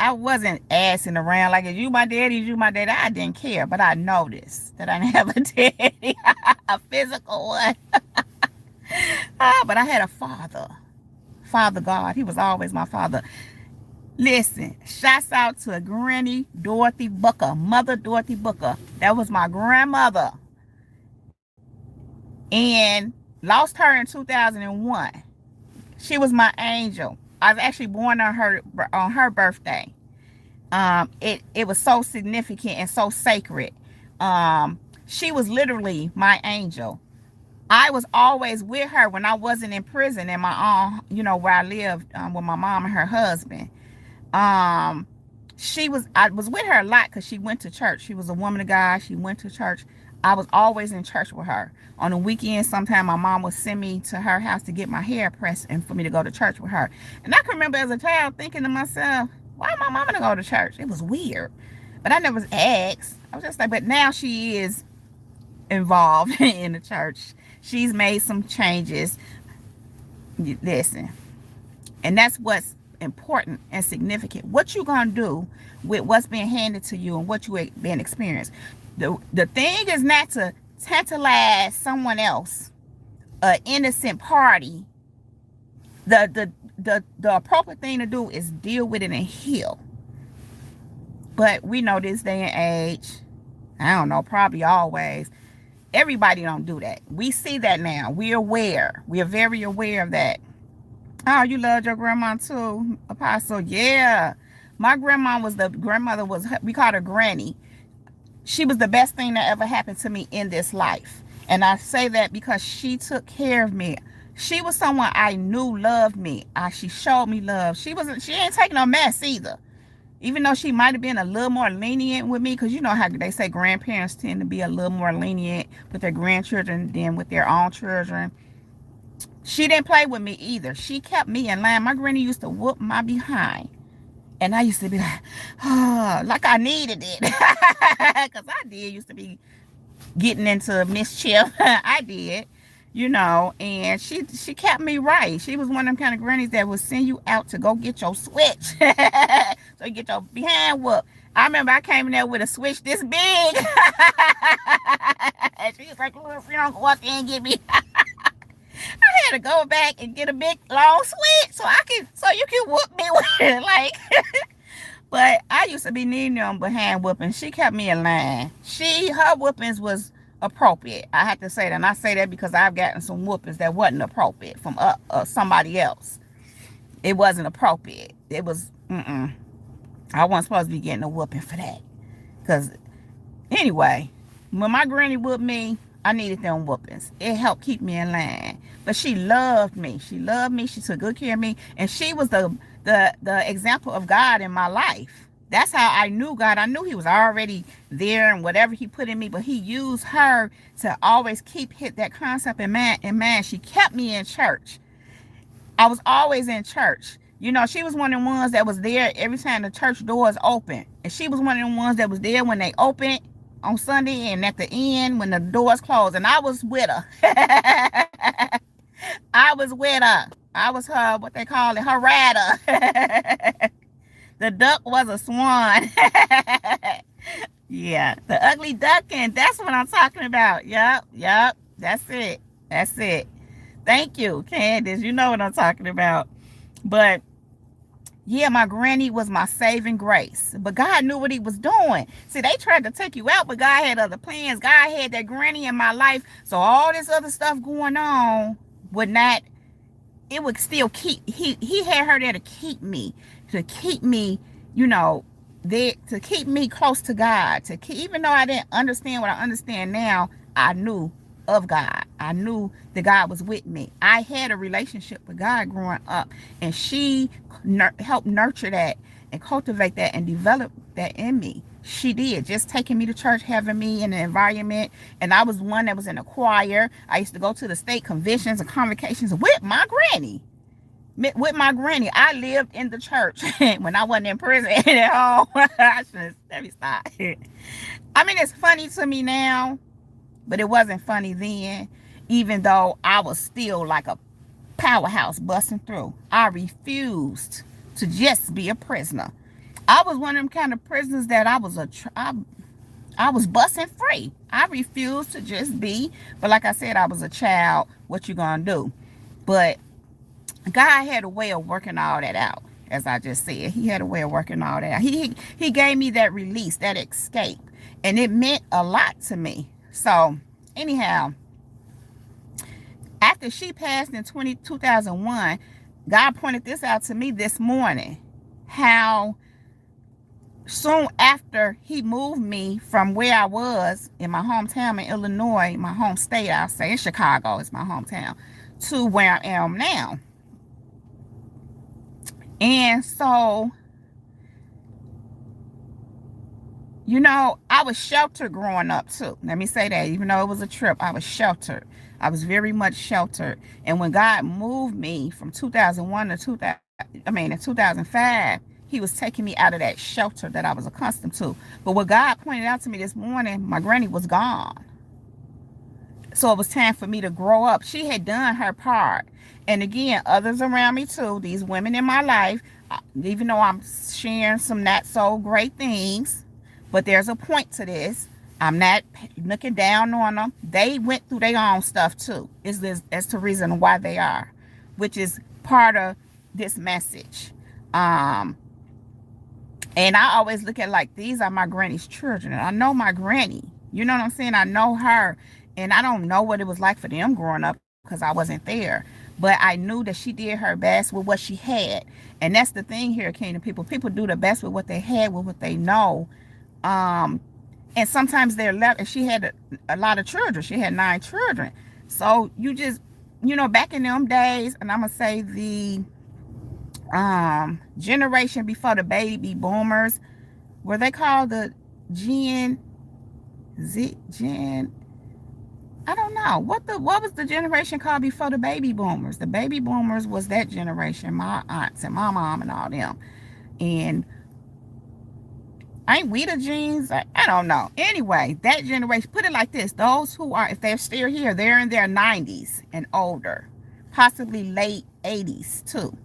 I wasn't asking around like, is you my daddy? Is you my daddy? I didn't care, but I noticed that I didn't have a daddy, a physical one. But I had a Father God. He was always my father. Listen, shouts out to Granny Dorothy Booker, Mother Dorothy Booker. That was my grandmother. And lost her in 2001. She was my angel. I was actually born on her birthday. It was so significant and so sacred. She was literally my angel. I was always with her when I wasn't in prison in my own, where I lived with my mom and her husband. I was with her a lot because she went to church. She was a woman of God. She went to church. I was always in church with her. On the weekends, sometimes my mom would send me to her house to get my hair pressed and for me to go to church with her. And I can remember as a child thinking to myself, why am my mama to go to church? It was weird. But I never asked. I was just like, but now she is involved in the church. She's made some changes. Listen. And that's what's important and significant. What you gonna do with what's being handed to you and what you been experienced. The thing is not to tantalize someone else, an innocent party. The appropriate thing to do is deal with it and heal. But we know this day and age, I don't know, probably always, everybody don't do that. We see that now. We're aware. We are very aware of that. Oh, you loved your grandma too, Apostle? Yeah. My grandma we called her Granny. She was the best thing that ever happened to me in this life. And I say that because she took care of me. She was someone I knew loved me. She showed me love. She ain't taking no mess either. Even though she might have been a little more lenient with me, because you know how they say grandparents tend to be a little more lenient with their grandchildren than with their own children. She didn't play with me either. She kept me in line. My granny used to whoop my behind. And I used to be like, oh, like I needed it. Because I used to be getting into mischief. I did, and she kept me right. She was one of them kind of grannies that would send you out to go get your switch. So you get your behind whooped. I remember I came in there with a switch this big. And she was like, oh, if you don't go out there and get me. I had to go back and get a big long switch so you can whoop me with it. Like, but I used to be needing them behind whooping. She kept me in line. Her whoopings was appropriate. I have to say that. And I say that because I've gotten some whoopings that wasn't appropriate from somebody else. It wasn't appropriate. It was, I wasn't supposed to be getting a whooping for that. Because, anyway, when my granny whooped me, I needed them whoopings. It helped keep me in line. But she loved me. She loved me. She took good care of me. And she was the example of God in my life. That's how I knew God. I knew he was already there and whatever he put in me. But he used her to always keep that concept in mind. She kept me in church. I was always in church. She was one of the ones that was there every time the church doors open. And she was one of the ones that was there when they opened on Sunday and at the end when the doors closed. And I was with her. I was with her. I was her, what they call it, her rider. The duck was a swan. Yeah, the ugly ducking. That's what I'm talking about. Yep. That's it. Thank you, Candace. You know what I'm talking about. But yeah, my granny was my saving grace. But God knew what he was doing. See, they tried to take you out, but God had other plans. God had that granny in my life. So all this other stuff going on it would still keep, he had her there to keep me, there, to keep me close to God, even though I didn't understand what I understand now, I knew of God. I knew that God was with me. I had a relationship with God growing up, and she helped nurture that and cultivate that and develop that in me. She did, just taking me to church, having me in the environment. And I was one that was in a choir. I used to go to the state conventions and convocations with my granny. I lived in the church when I wasn't in prison at home. Let me stop. I mean, it's funny to me now, but it wasn't funny then, even though I was still like a powerhouse busting through. I refused to just be a prisoner. I was one of them kind of prisoners that I was busting free. I refused to just be, but like I said, I was a child. What you gonna do? But God had a way of working all that out. As I just said, he had a way of working all that out. He gave me that release, that escape, and it meant a lot to me. So anyhow, after she passed in 2001, God pointed this out to me this morning. How soon after he moved me from where I was in my hometown in Illinois, my home state, I'll say, in Chicago is my hometown, to where I am now. And so, you know, I was sheltered growing up too. Let me say that. Even though it was a trip, I was sheltered. I was very much sheltered. And when God moved me from 2001 to 2005, he was taking me out of that shelter that I was accustomed to. But what God pointed out to me this morning, my granny was gone. So it was time for me to grow up. She had done her part. And again, others around me too, these women in my life, even though I'm sharing some not so great things, but there's a point to this. I'm not looking down on them. They went through their own stuff too. That's the reason why they are, which is part of this message. And I always look at like, these are my granny's children. And I know my granny. You know what I'm saying? I know her. And I don't know what it was like for them growing up because I wasn't there. But I knew that she did her best with what she had. And that's the thing here, Kingdom people. People do the best with what they had, with what they know. And sometimes they're left. And she had a lot of children. She had 9 children. So you just, you know, back in them days, and I'm going to say the generation before the baby boomers, were they called the Gen, I don't know. What was the generation called before the baby boomers? The baby boomers was that generation, my aunts and my mom and all them. And ain't we the genes? I don't know. Anyway, that generation, put it like this. Those who are, if they're still here, they're in their 90s and older, possibly late 80s too.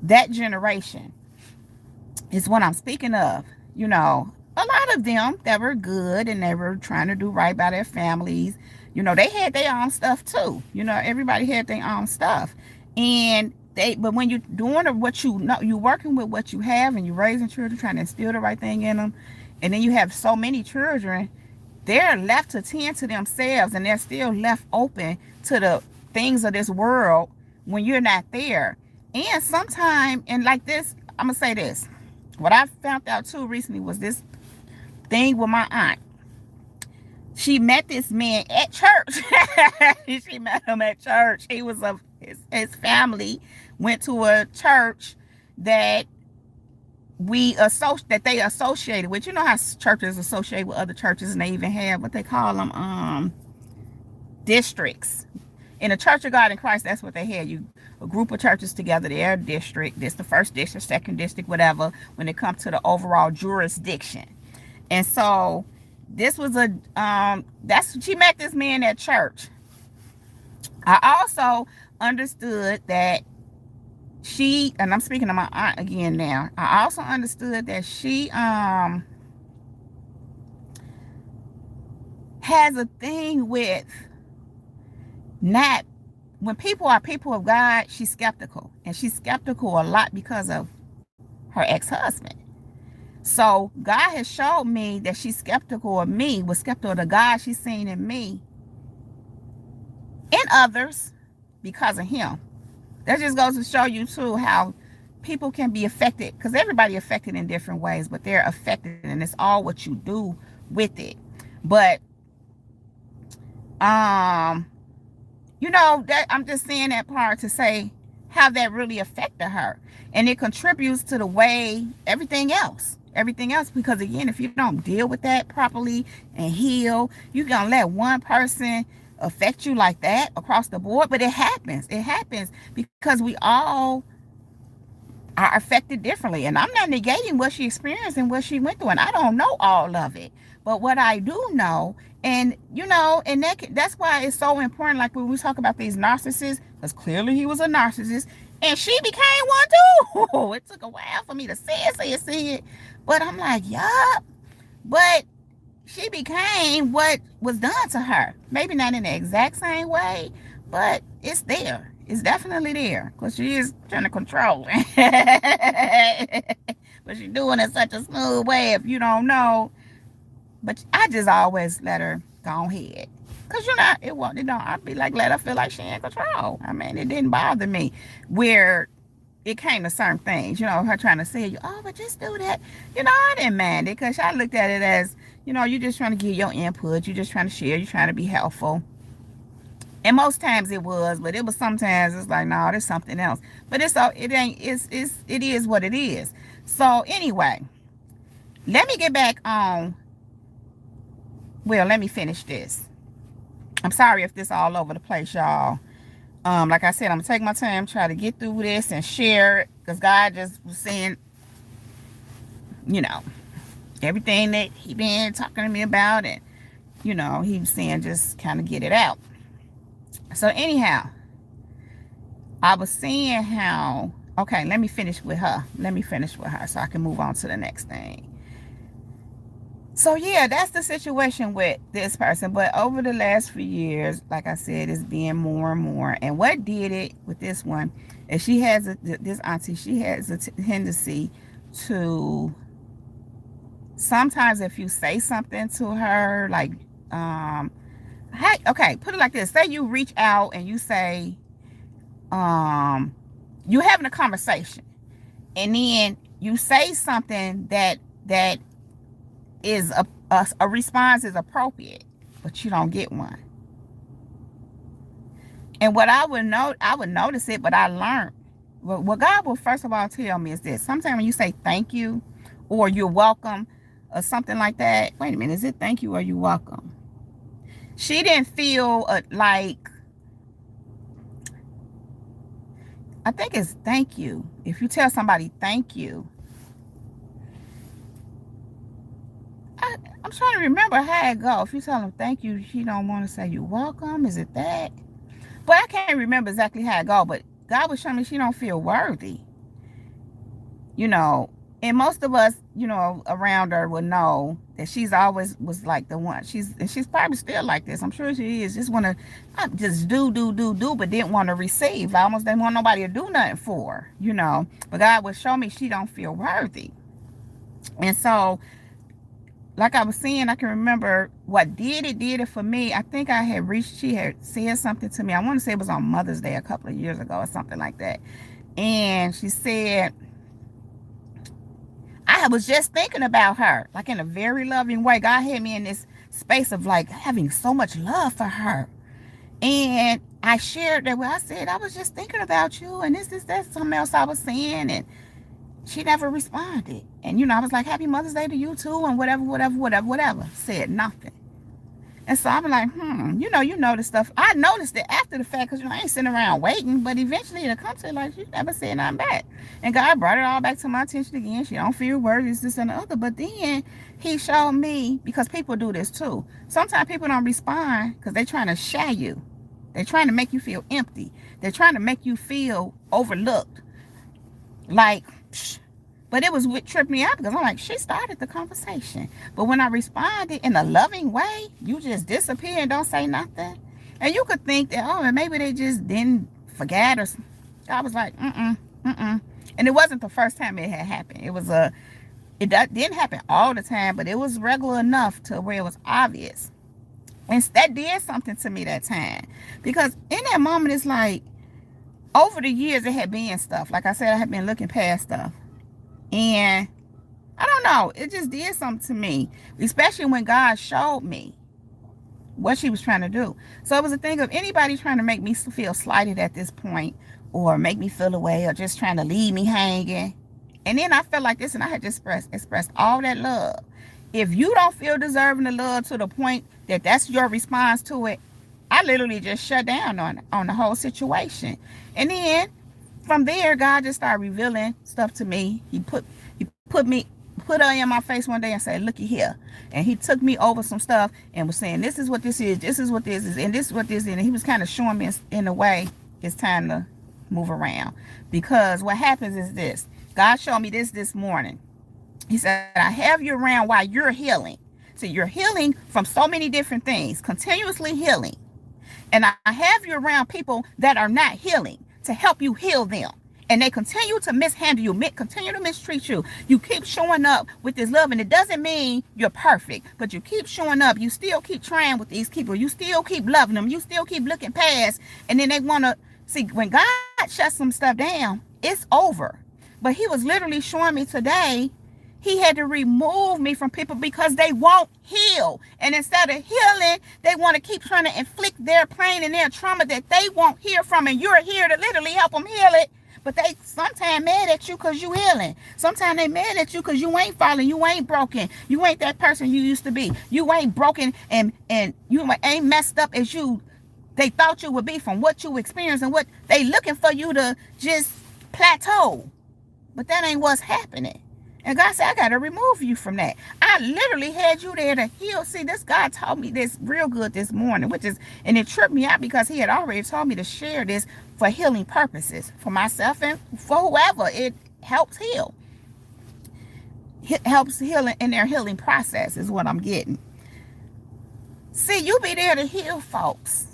That generation is what I'm speaking of. You know, a lot of them that were good and they were trying to do right by their families. You know, they had their own stuff too. You know, everybody had their own stuff. And but when you're doing what you know, you're working with what you have and you're raising children, trying to instill the right thing in them. And then you have so many children, they're left to tend to themselves and they're still left open to the things of this world when you're not there. And sometimes, and like this, I'm going to say this. What I found out too recently was this thing with my aunt. She met this man at church. She met him at church. He was his family went to a church that they associated with. You know how churches associate with other churches, and they even have what they call them districts. In the Church of God in Christ, that's what they had. A group of churches together, their district. This the first district, second district, whatever. When it comes to the overall jurisdiction, and so this was she met this man at church. I also understood that she, and I'm speaking to my aunt again now. I also understood that she has a thing with not, when people are people of God, she's skeptical. And she's skeptical a lot because of her ex-husband. So God has showed me that she's skeptical of me, was skeptical of the God she's seen in me and others because of him. That just goes to show you too how people can be affected, because everybody affected in different ways, but they're affected and it's all what you do with it. But you know, that I'm just saying that part to say how that really affected her. And it contributes to the way everything else, because again, if you don't deal with that properly and heal, you're going to let one person affect you like that across the board. But it happens because we all are affected differently. And I'm not negating what she experienced and what she went through. And I don't know all of it. But what I do know, and you know, and that's why it's so important, like when we talk about these narcissists, because clearly he was a narcissist, and she became one too. It took a while for me to say it. But I'm like, yup. But she became what was done to her. Maybe not in the exact same way, but it's there. It's definitely there because she is trying to control it. But she's doing it in such a smooth way if you don't know. But I just always let her go ahead. Because it won't, I'd be like, let her feel like she in control. I mean, it didn't bother me. Where it came to certain things, her trying to say, oh, but just do that. I didn't mind it because I looked at it as, you're just trying to give your input. You're just trying to share. You're trying to be helpful. And most times it was, but it was sometimes it's like, no, there's something else. But it is what it is. So anyway, let me get back on. Well, let me finish this. I'm sorry if this all over the place, y'all. Like I said, I'm gonna take my time, try to get through this and share it, because God just was saying, everything that he been talking to me about, and he was saying just kind of get it out. So anyhow, I was saying how, okay, let me finish with her so I can move on to the next thing. So yeah, that's the situation with this person. But over the last few years, like I said, it's being more and more. And what did it with this one is this auntie, she has a tendency to, sometimes if you say something to her, like, hey, okay, put it like this. Say you reach out and you say, you're having a conversation, and then you say something that is a response is appropriate, but you don't get one. And what I would notice it, but I learned what God will first of all tell me is this: sometimes when you say thank you or you're welcome or something like that, wait a minute, is it thank you or you welcome? She didn't feel like, I think it's thank you. If you tell somebody thank you, I'm trying to remember how it go. If you tell them thank you, she don't want to say you're welcome. Is it that? But I can't remember exactly how it go. But God was showing me she don't feel worthy. And most of us, around her would know that she's always was like the one. She's probably still like this. I'm sure she is. Just want to just do, but didn't want to receive. I almost didn't want nobody to do nothing for her, But God would show me she don't feel worthy. And so, like I was saying, I can remember what did it for me. I think she had said something to me. I want to say it was on Mother's Day a couple of years ago or something like that. And she said, I was just thinking about her, like in a very loving way. God had me in this space of like having so much love for her. And I shared that with her. I said, I was just thinking about you, and that's something else I was saying. And she never responded. And, I was like, happy Mother's Day to you too, and whatever. Said nothing. And so I'm like, you know this stuff. I noticed it after the fact because, I ain't sitting around waiting. But eventually it'll come to it like, you never said nothing back. And God brought it all back to my attention again. She don't feel worthy, this and the other. But then he showed me, because people do this too. Sometimes people don't respond because they're trying to shy you. They're trying to make you feel empty. They're trying to make you feel overlooked. Like, but it was what tripped me out because I'm like, she started the conversation. But when I responded in a loving way, you just disappear and don't say nothing. And you could think that, oh, maybe they just didn't forget or something. I was like, And it wasn't the first time it had happened. It didn't happen all the time, but it was regular enough to where it was obvious. And that did something to me that time. Because in that moment, it's like, over the years, it had been stuff. Like I said, I had been looking past stuff. And I don't know, it just did something to me, especially when God showed me what she was trying to do. So it was a thing of anybody trying to make me feel slighted at this point, or make me feel away, or just trying to leave me hanging. And then I felt like this, and I had just expressed all that love. If you don't feel deserving of love to the point that that's your response to it, I literally just shut down on the whole situation. And then from there, God just started revealing stuff to me. He put her in my face one day and said, looky here. And he took me over some stuff and was saying, this is what this is, this is what this is, and this is what this is. And he was kind of showing me in a way it's time to move around. Because what happens is this. God showed me this morning. He said, I have you around while you're healing. So you're healing from so many different things, continuously healing. And I have you around people that are not healing to help you heal them. And they continue to mishandle you, continue to mistreat you. You keep showing up with this love, and it doesn't mean you're perfect, but you keep showing up. You still keep trying with these people. You still keep loving them. You still keep looking past. And then they want to see, when God shuts some stuff down, it's over. But he was literally showing me today, he had to remove me from people because they won't heal. And instead of healing, they want to keep trying to inflict their pain and their trauma that they won't heal from. And you're here to literally help them heal it. But they sometimes mad at you because you healing. Sometimes they mad at you because you ain't falling. You ain't broken. You ain't that person you used to be. You ain't broken and you ain't messed up as they thought you would be from what you experienced and what they looking for you to just plateau. But that ain't what's happening. And God said, I got to remove you from that. I literally had you there to heal. See, this God told me this real good this morning, and it tripped me out because he had already told me to share this for healing purposes, for myself and for whoever it helps heal. It helps heal in their healing process is what I'm getting. See, you be there to heal folks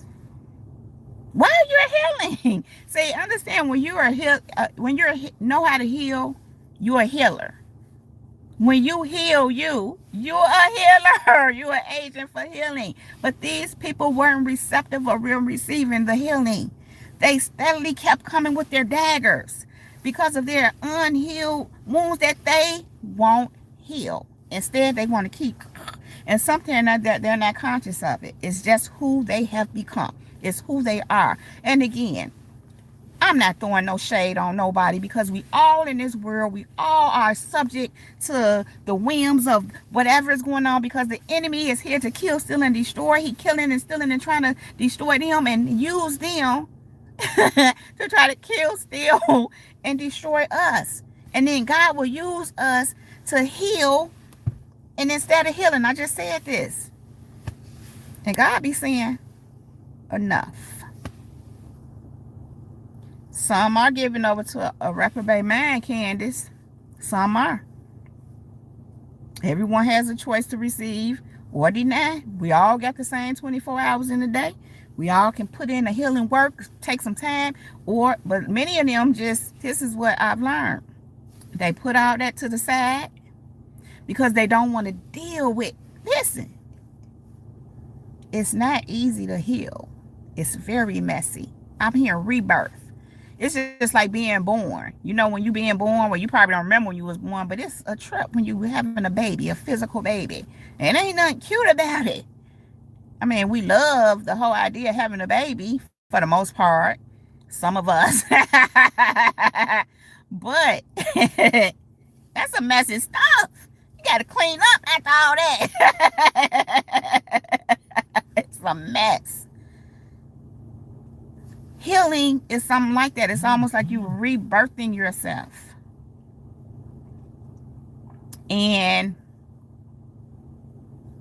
while you're healing. See, understand when you are know how to heal, you're a healer. When you heal you're a healer. You're an agent for healing. But these people weren't receptive or receiving the healing. They steadily kept coming with their daggers because of their unhealed wounds that they won't heal. Instead, they want to keep. And something that they're not conscious of it. It's just who they have become. It's who they are. And again, I'm not throwing no shade on nobody because we all in this world, we all are subject to the whims of whatever is going on because the enemy is here to kill, steal, and destroy. He killing and stealing and trying to destroy them and use them to try to kill, steal, and destroy us. And then God will use us to heal. And instead of healing, I just said this. And God be saying, enough. Some are giving over to a reprobate mind, Candace. Some are. Everyone has a choice to receive or deny. We all got the same 24 hours in a day. We all can put in a healing work, take some time, but many of them this is what I've learned. They put all that to the side because they don't want to deal with, listen, it's not easy to heal. It's very messy. I'm hearing rebirth. It's just like being born. You know, when you being born, well, you probably don't remember when you was born, but it's a trip when you having a baby, a physical baby. And ain't nothing cute about it. I mean, we love the whole idea of having a baby for the most part. Some of us. But that's a messy stuff. You got to clean up after all that. It's a mess. Healing is something like that. It's almost like you rebirthing yourself. And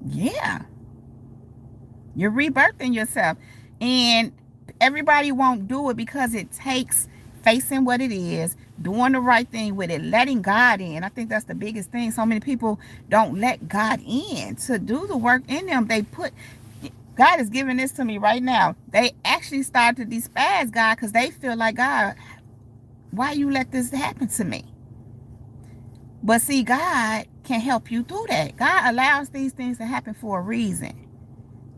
yeah, you're rebirthing yourself. And everybody won't do it because it takes facing what it is, doing the right thing with it, letting God in. I think that's the biggest thing. So many people don't let God in to do the work in them. God is giving this to me right now. They actually start to despise God because they feel like, God, why you let this happen to me? But see, God can help you through that. God allows these things to happen for a reason.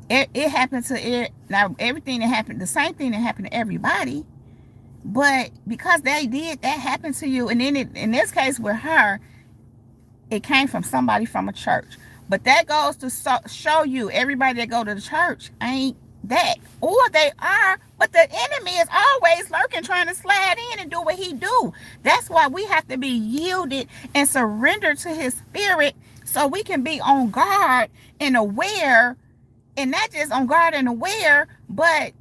It happened to it. Now, everything that happened, the same thing that happened to everybody. But because they did, that happened to you. And then in this case with her, it came from somebody from a church. But that goes to show you everybody that go to the church ain't that. Or they are, but the enemy is always lurking, trying to slide in and do what he do. That's why we have to be yielded and surrender to his spirit so we can be on guard and aware. And not just on guard and aware, but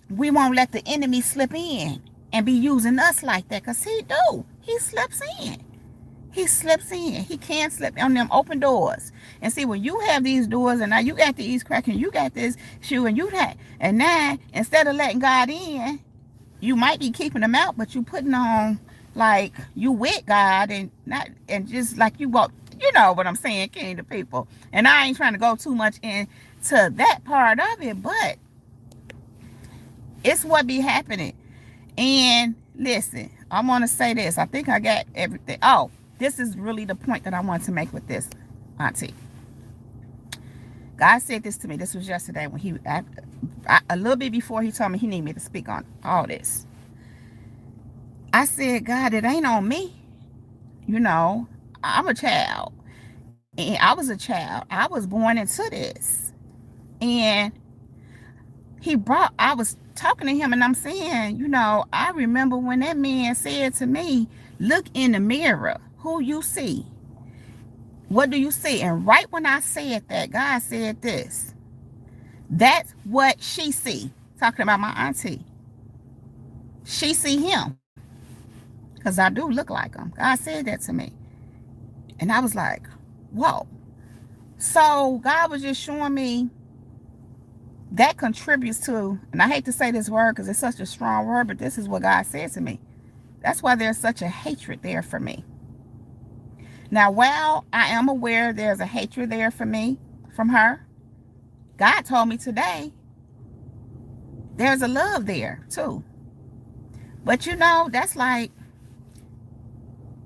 we won't let the enemy slip in and be using us like that. Because he do. He slips in. He slips in. He can't slip on them open doors. And see, when you have these doors and now you got the east crack and you got this shoe and you that. And now, instead of letting God in, you might be keeping him out, but you putting on like you with God and just like you walk. You know what I'm saying, kingdom people. And I ain't trying to go too much into that part of it, but It's what be happening. And listen, I want to say this. I think I got everything. Oh, this is really the point that I want to make with this, Auntie. God said this to me. This was yesterday when a little bit before he told me he needed me to speak on all this. I said, God, it ain't on me. I'm a child. And I was a child. I was born into this. And I was talking to him and I'm saying, I remember when that man said to me, look in the mirror, who you see. What do you see? And right when I said that, God said this. That's what she see. Talking about my auntie. She see him. Because I do look like him. God said that to me. And I was like, whoa. So God was just showing me that contributes to, and I hate to say this word because it's such a strong word, but this is what God said to me. That's why there's such a hatred there for me. Now, while I am aware there's a hatred there for me from her, God told me today there's a love there too. But that's like,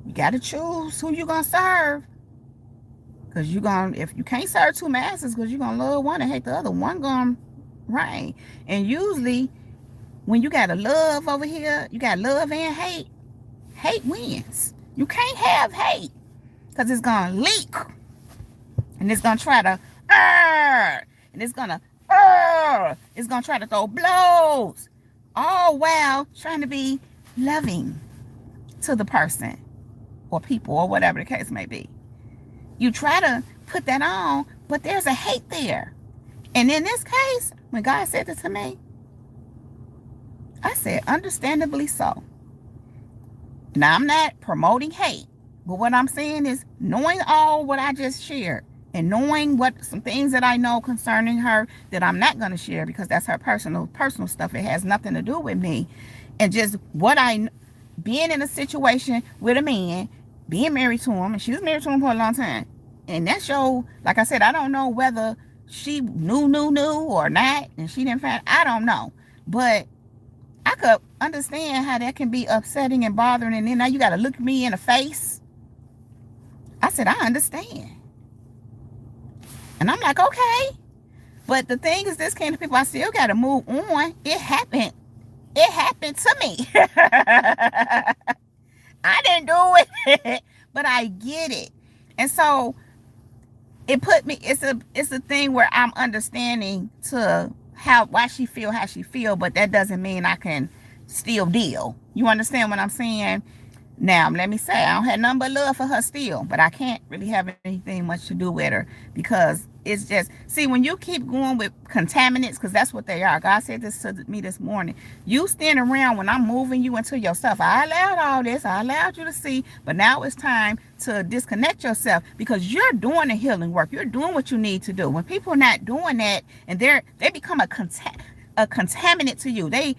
you got to choose who you're going to serve. Because if you can't serve two masters, because you're going to love one and hate the other, one going to reign. And usually, when you got a love over here, you got love and hate. Hate wins. You can't have hate. Because it's going to leak. And it's going to try to, and it's going to try to throw blows. All while trying to be loving to the person or people or whatever the case may be. You try to put that on, but there's a hate there. And in this case, when God said this to me, I said, understandably so. Now, I'm not promoting hate, but what I'm saying is knowing all what I just shared and knowing some things that I know concerning her that I'm not going to share because that's her personal stuff. It has nothing to do with me. And just being in a situation with a man, being married to him, and she was married to him for a long time. And that show, like I said, I don't know whether she knew or not, and she didn't find, I don't know. But I could understand how that can be upsetting and bothering, and then now you got to look me in the face. I said, I understand. And I'm like, okay. But the thing is, this kind of people, I still got to move on. It happened to me. I didn't do it, but I get it. And so it put me, it's a thing where I'm understanding to why she feel how she feel, but that doesn't mean I can still deal. You understand what I'm saying? Now, let me say, I don't have nothing but love for her still, but I can't really have anything much to do with her because it's just, see, when you keep going with contaminants, because that's what they are. God said this to me this morning. You stand around when I'm moving you into yourself. I allowed all this. I allowed you to see, but now it's time to disconnect yourself because you're doing the healing work. You're doing what you need to do. When people are not doing that and they become a contaminant to you. They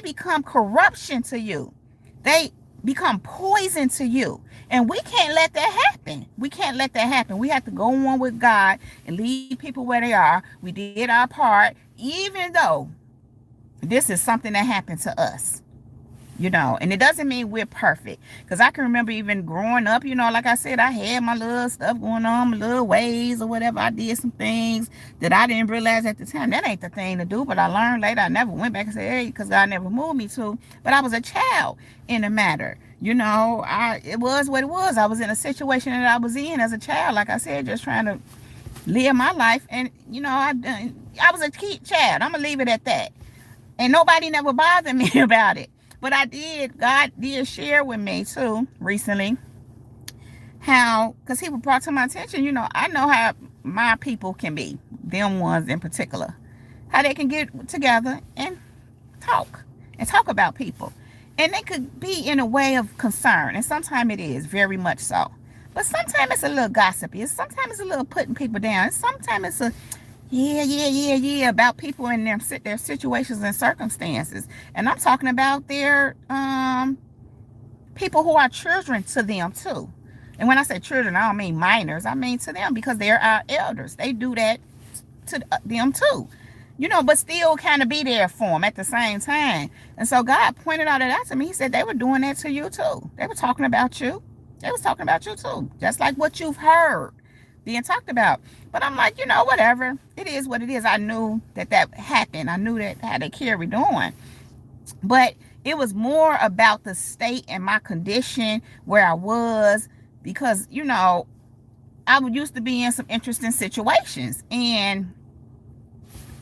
become corruption to you. They become poison to you. And we can't let that happen. We can't let that happen. We have to go on with God and leave people where they are. We did our part, even though this is something that happened to us. And it doesn't mean we're perfect. Because I can remember even growing up, like I said, I had my little stuff going on, my little ways or whatever. I did some things that I didn't realize at the time. That ain't the thing to do, but I learned later. I never went back and said, hey, because God never moved me to. But I was a child in the matter. It was what it was. I was in a situation that I was in as a child, like I said, just trying to live my life. And, I was a child. I'm going to leave it at that. And nobody never bothered me about it. But God did share with me too recently how, because he brought to my attention, I know how my people can be, them ones in particular, how they can get together and talk about people. And they could be in a way of concern. And sometimes it is very much so. But sometimes it's a little gossipy. Sometimes it's a little putting people down. Sometimes it's a yeah, about people and their situations and circumstances. And I'm talking about their people who are children to them too. And when I say children, I don't mean minors. I mean to them because they're our elders. They do that to them too. but still kind of be there for them at the same time. And so God pointed all that out to me. He said they were doing that to you too. They were talking about you. They was talking about you too, just like what you've heard being talked about. But I'm like, whatever. It is what it is. I knew that happened. I knew that how they carried on. But it was more about the state and my condition where I was, because, I used to be in some interesting situations, and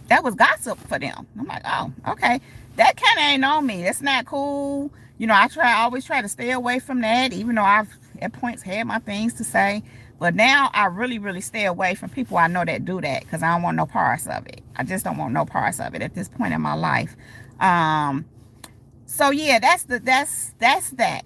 that was gossip for them. I'm like, oh, okay. That kind of ain't on me. That's not cool. I always try to stay away from that, even though I've at points had my things to say. But now I really, really stay away from people I know that do that, because I don't want no parts of it. I just don't want no parts of it at this point in my life. So yeah, that's that.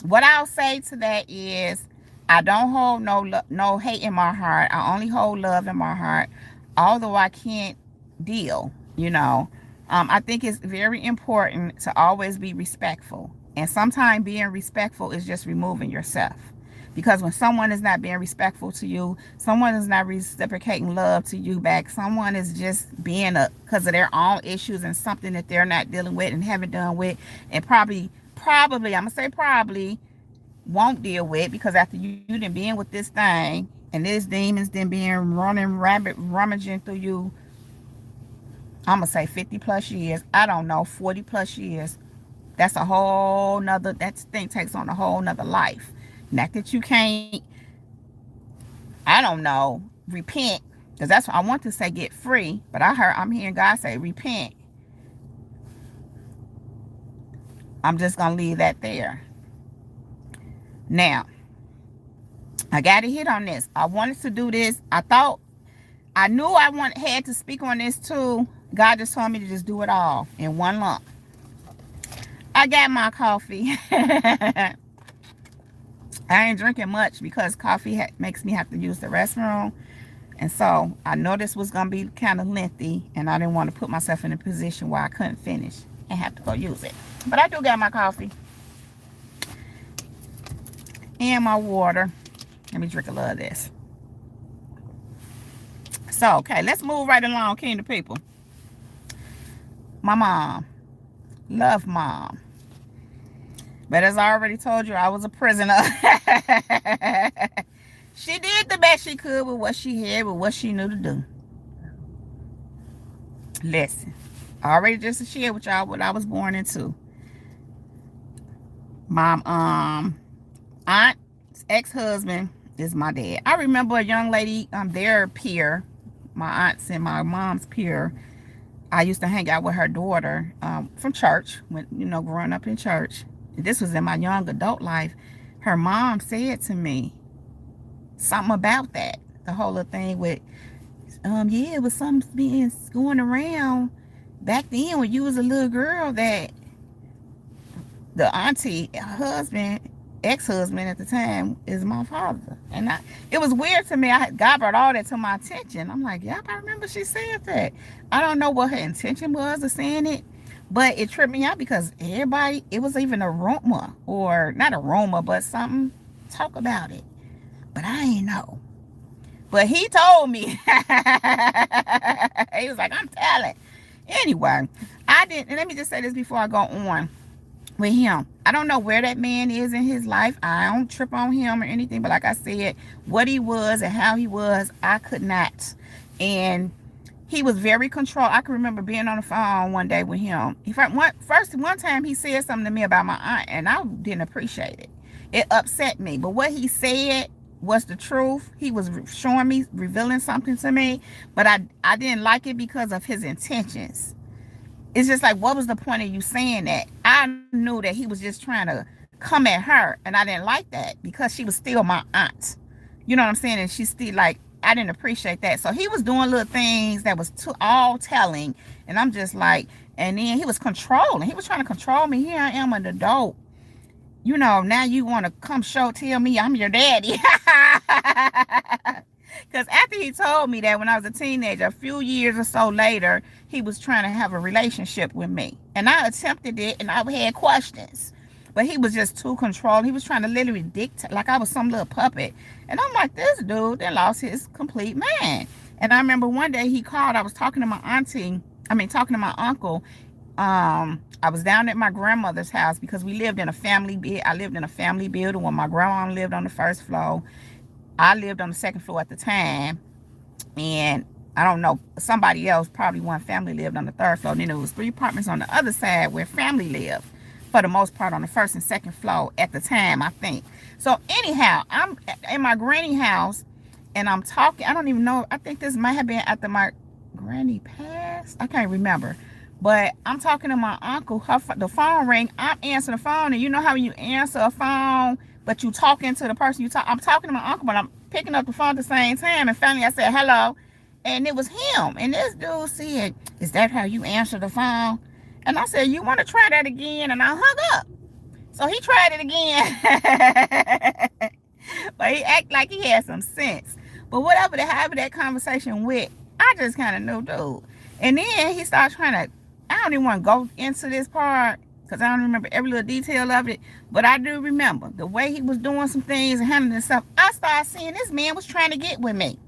What I'll say to that is, I don't hold no hate in my heart. I only hold love in my heart, although I can't deal. I think it's very important to always be respectful, and sometimes being respectful is just removing yourself. Because when someone is not being respectful to you, someone is not reciprocating love to you back, someone is just being because of their own issues and something that they're not dealing with and haven't done with, and probably, I'm going to say probably, won't deal with, because after you done been with this thing, and this demon's then being running rabbit, rummaging through you, I'm going to say 50 plus years, I don't know, 40 plus years, that's a whole nother, that thing takes on a whole nother life. Not that you can't, I don't know, repent, because that's what I want to say, get free, but I'm hearing God say repent. I'm just going to leave that there. Now, I got to hit on this. I wanted to do this. I knew I had to speak on this too. God just told me to just do it all in one lump. I got my coffee. I ain't drinking much because coffee makes me have to use the restroom. And so I know this was going to be kind of lengthy, and I didn't want to put myself in a position where I couldn't finish and have to go use it. But I do got my coffee and my water. Let me drink a little of this. So, okay, let's move right along, kingdom people. My mom. Love mom. But as I already told you, I was a prisoner. She did the best she could with what she had, with what she knew to do. Listen, I already just shared with y'all what I was born into. My aunt's ex-husband is my dad. I remember a young lady, their peer, my aunt's and my mom's peer. I used to hang out with her daughter from church, when growing up in church. This was in my young adult life. Her mom said to me something about that. The whole thing with, it was something being going around back then when you was a little girl, that the auntie husband, ex-husband at the time, is my father. And it was weird to me. God brought all that to my attention. I'm like, yep, I remember she said that. I don't know what her intention was of saying it, but it tripped me out because everybody, it was even a rumor, or not a rumor, but something, talk about it. But I ain't know. But he told me. He was like, I'm telling. Anyway, I didn't, and let me just say this before I go on with him. I don't know where that man is in his life. I don't trip on him or anything, but like I said, what he was and how he was, I could not. And he was very controlled. I can remember being on the phone one day with him. One time he said something to me about my aunt, and I didn't appreciate it. It upset me. But what he said was the truth. He was showing me, revealing something to me, but I didn't like it because of his intentions. It's just like, what was the point of you saying that? I knew that he was just trying to come at her, and I didn't like that because she was still my aunt. You know what I'm saying? And she's still like, I didn't appreciate that. So he was doing little things that was all telling, and I'm just like, and then he was controlling. He was trying to control me. Here I am, an adult. Now you want to come tell me I'm your daddy. Because after he told me that when I was a teenager, a few years or so later, he was trying to have a relationship with me. And I attempted it, and I had questions. But he was just too controlled. He was trying to literally dictate, like I was some little puppet. And I'm like, this dude that lost his complete mind. And I remember one day he called. I was talking to my auntie. I mean, talking to my uncle. I was down at my grandmother's house because we lived in a family. I lived in a family building where my grandma lived on the first floor. I lived on the second floor at the time, and I don't know, somebody else, probably one family lived on the third floor. Then there was 3 apartments on the other side where family lived, for the most part, on the first and second floor at the time, I think. So anyhow, I'm in my granny house, and I'm talking. I don't even know. I think this might have been after my granny passed. I can't remember. But I'm talking to my uncle. The phone ring. I'm answering the phone, and you know how you answer a phone, but you talking to the person you talk. I'm talking to my uncle, but I'm picking up the phone at the same time. And finally, I said hello, and it was him. And this dude said, "Is that how you answer the phone?" And I said, "You want to try that again?" And I hung up. So he tried it again, but he acted like he had some sense. But whatever to have that conversation with, I just kind of knew, dude. And then he started trying to. I don't even want to go into this part because I don't remember every little detail of it. But I do remember the way he was doing some things and handling himself. I started seeing this man was trying to get with me.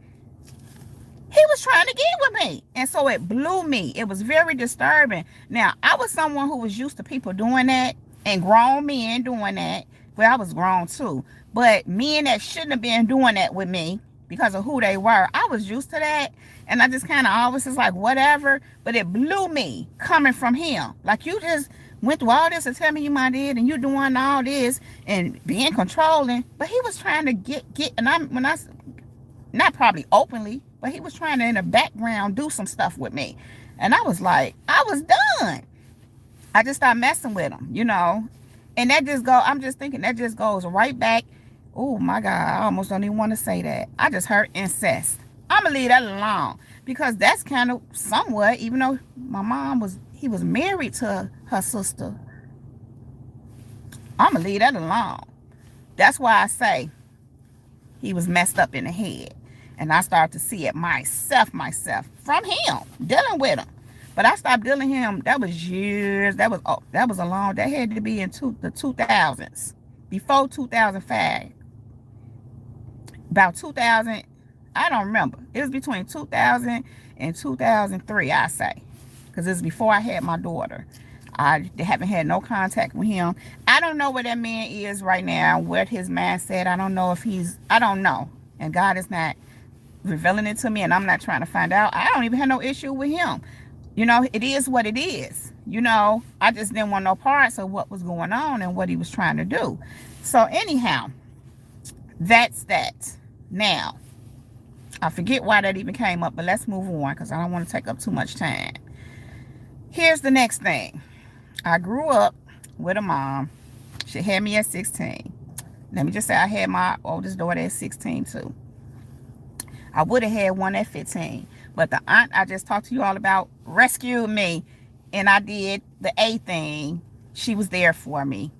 He was trying to get with me. And so it blew me. It was very disturbing. Now, I was someone who was used to people doing that and grown men doing that. Well, I was grown too. But men that shouldn't have been doing that with me because of who they were, I was used to that. And I just kind of always was like, whatever. But it blew me coming from him. Like, you just went through all this to tell me you might did, and you doing all this and being controlling. But he was trying to get, and not probably openly, but he was trying to, in the background, do some stuff with me. And I was like, I was done. I just started messing with him, you know. And I'm just thinking, that just goes right back. Oh my God, I almost don't even want to say that. I just heard incest. I'm going to leave that alone. Because that's kind of somewhat, even though he was married to her sister. I'm going to leave that alone. That's why I say he was messed up in the head. And I started to see it myself from him, dealing with him. But I stopped dealing with him. That was years. That was that had to be in the 2000s. Before 2005. About 2000, I don't remember. It was between 2000 and 2003, I say. Because it was before I had my daughter. I haven't had no contact with him. I don't know where that man is right now, what his mindset. I don't know I don't know. And God is not revealing it to me, and I'm not trying to find out. I don't even have no issue with him. You know, it is what it is. You know, I just didn't want no parts of what was going on and what he was trying to do. So anyhow, that's that. Now, I forget why that even came up, but let's move on because I don't want to take up too much time. Here's the next thing. I grew up with a mom. She had me at 16. Let me just say I had my oldest daughter at 16 too. I would have had one at 15. But the aunt I just talked to you all about rescued me. And I did the A thing. She was there for me.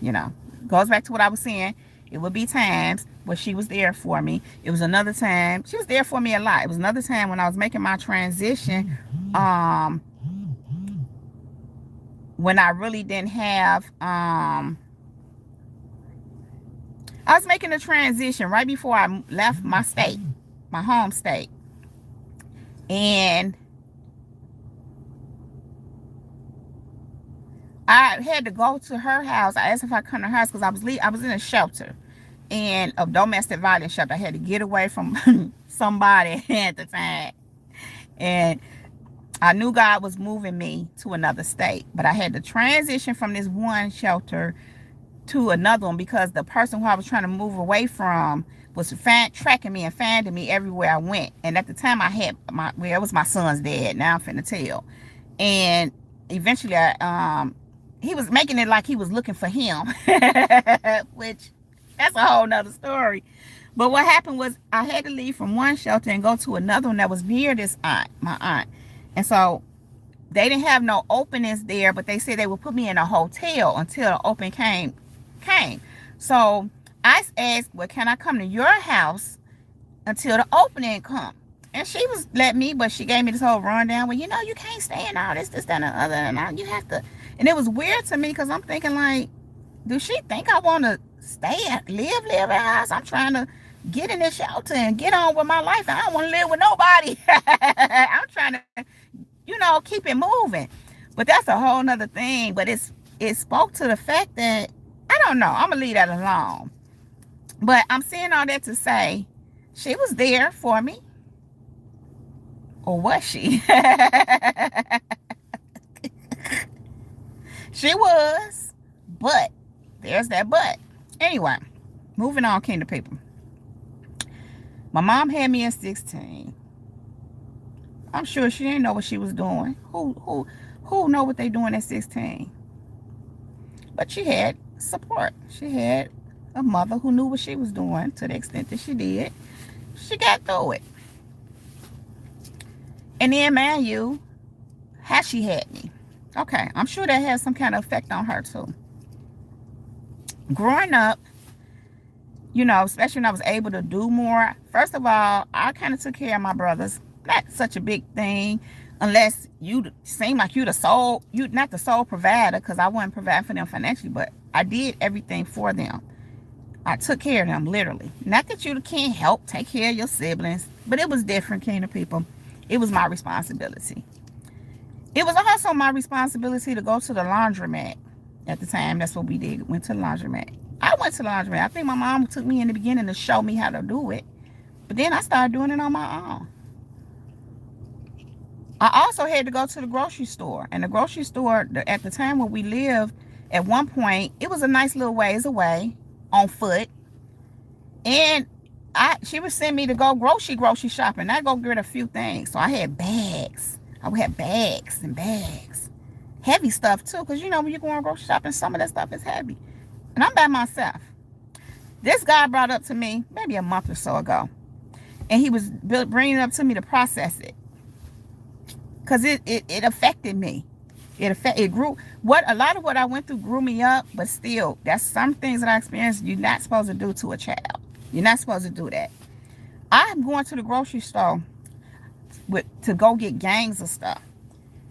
You know, goes back to what I was saying. It would be times where she was there for me. It was another time. She was there for me a lot. It was another time when I was making my transition. When I really didn't have... I was making a transition right before I left my state, my home state. And I had to go to her house. I asked if I could come to her house because I was in a shelter, and a domestic violence shelter. I had to get away from somebody at the time. And I knew God was moving me to another state, but I had to transition from this one shelter to another one because the person who I was trying to move away from was tracking me and finding me everywhere I went. And at the time I had it was my son's dad. Now I'm finna tell. And eventually he was making it like he was looking for him, which that's a whole nother story. But what happened was I had to leave from one shelter and go to another one that was near my aunt. And so they didn't have no openings there, but they said they would put me in a hotel until the open came. So I asked, well, can I come to your house until the opening come? And she was let me, but she gave me this whole rundown. Well, you know, you can't stay in all this, that, and the other. And you have to. And it was weird to me because I'm thinking like, do she think I want to live at her house? I'm trying to get in this shelter and get on with my life. I don't want to live with nobody. I'm trying to, keep it moving. But that's a whole nother thing. But it spoke to the fact that, I don't know, I'm going to leave that alone. But I'm saying all that to say, she was there for me. Or was she? She was. But, there's that but. Anyway, moving on, kingdom people. My mom had me at 16. I'm sure she didn't know what she was doing. Who know what they doing at 16? But she had support. She had a mother who knew what she was doing to the extent that she did. She got through it. And then, man, how she had me. Okay, I'm sure that had some kind of effect on her too. Growing up, especially when I was able to do more. First of all, I kind of took care of my brothers. Not such a big thing, unless you seem like you not the sole provider, because I wasn't providing for them financially, but I did everything for them. I took care of them, literally. Not that you can't help take care of your siblings, but it was different, kingdom people. It was my responsibility. It was also my responsibility to go to the laundromat. At the time, that's what we did. Went to the laundromat. I went to the laundromat. I think my mom took me in the beginning to show me how to do it. But then I started doing it on my own. I also had to go to the grocery store. And the grocery store, at the time where we lived, at one point, it was a nice little ways away on foot. And she would send me to go grocery shopping. I'd go get a few things. So I had bags. I would have bags and bags. Heavy stuff too, because when you're going grocery shopping, some of that stuff is heavy. And I'm by myself. This guy brought up to me maybe a month or so ago. And he was bringing it up to me to process it. Because it affected me. It grew. A lot of what I went through grew me up, but still, that's some things that I experienced you're not supposed to do to a child. You're not supposed to do that. I'm going to the grocery store to go get gangs of stuff.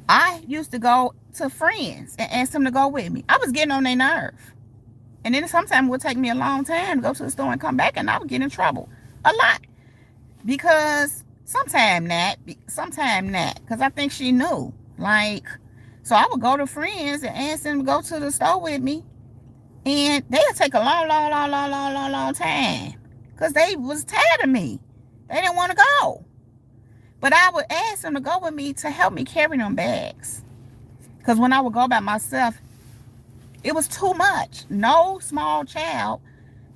I used to go to friends and ask them to go with me. I was getting on their nerve. And then sometimes it would take me a long time to go to the store and come back, and I would get in trouble. A lot. Because sometime not. Because I think she knew. So I would go to friends and ask them to go to the store with me. And they'd take a long time. Because they was tired of me. They didn't want to go. But I would ask them to go with me to help me carry them bags. Because when I would go by myself, it was too much. No small child.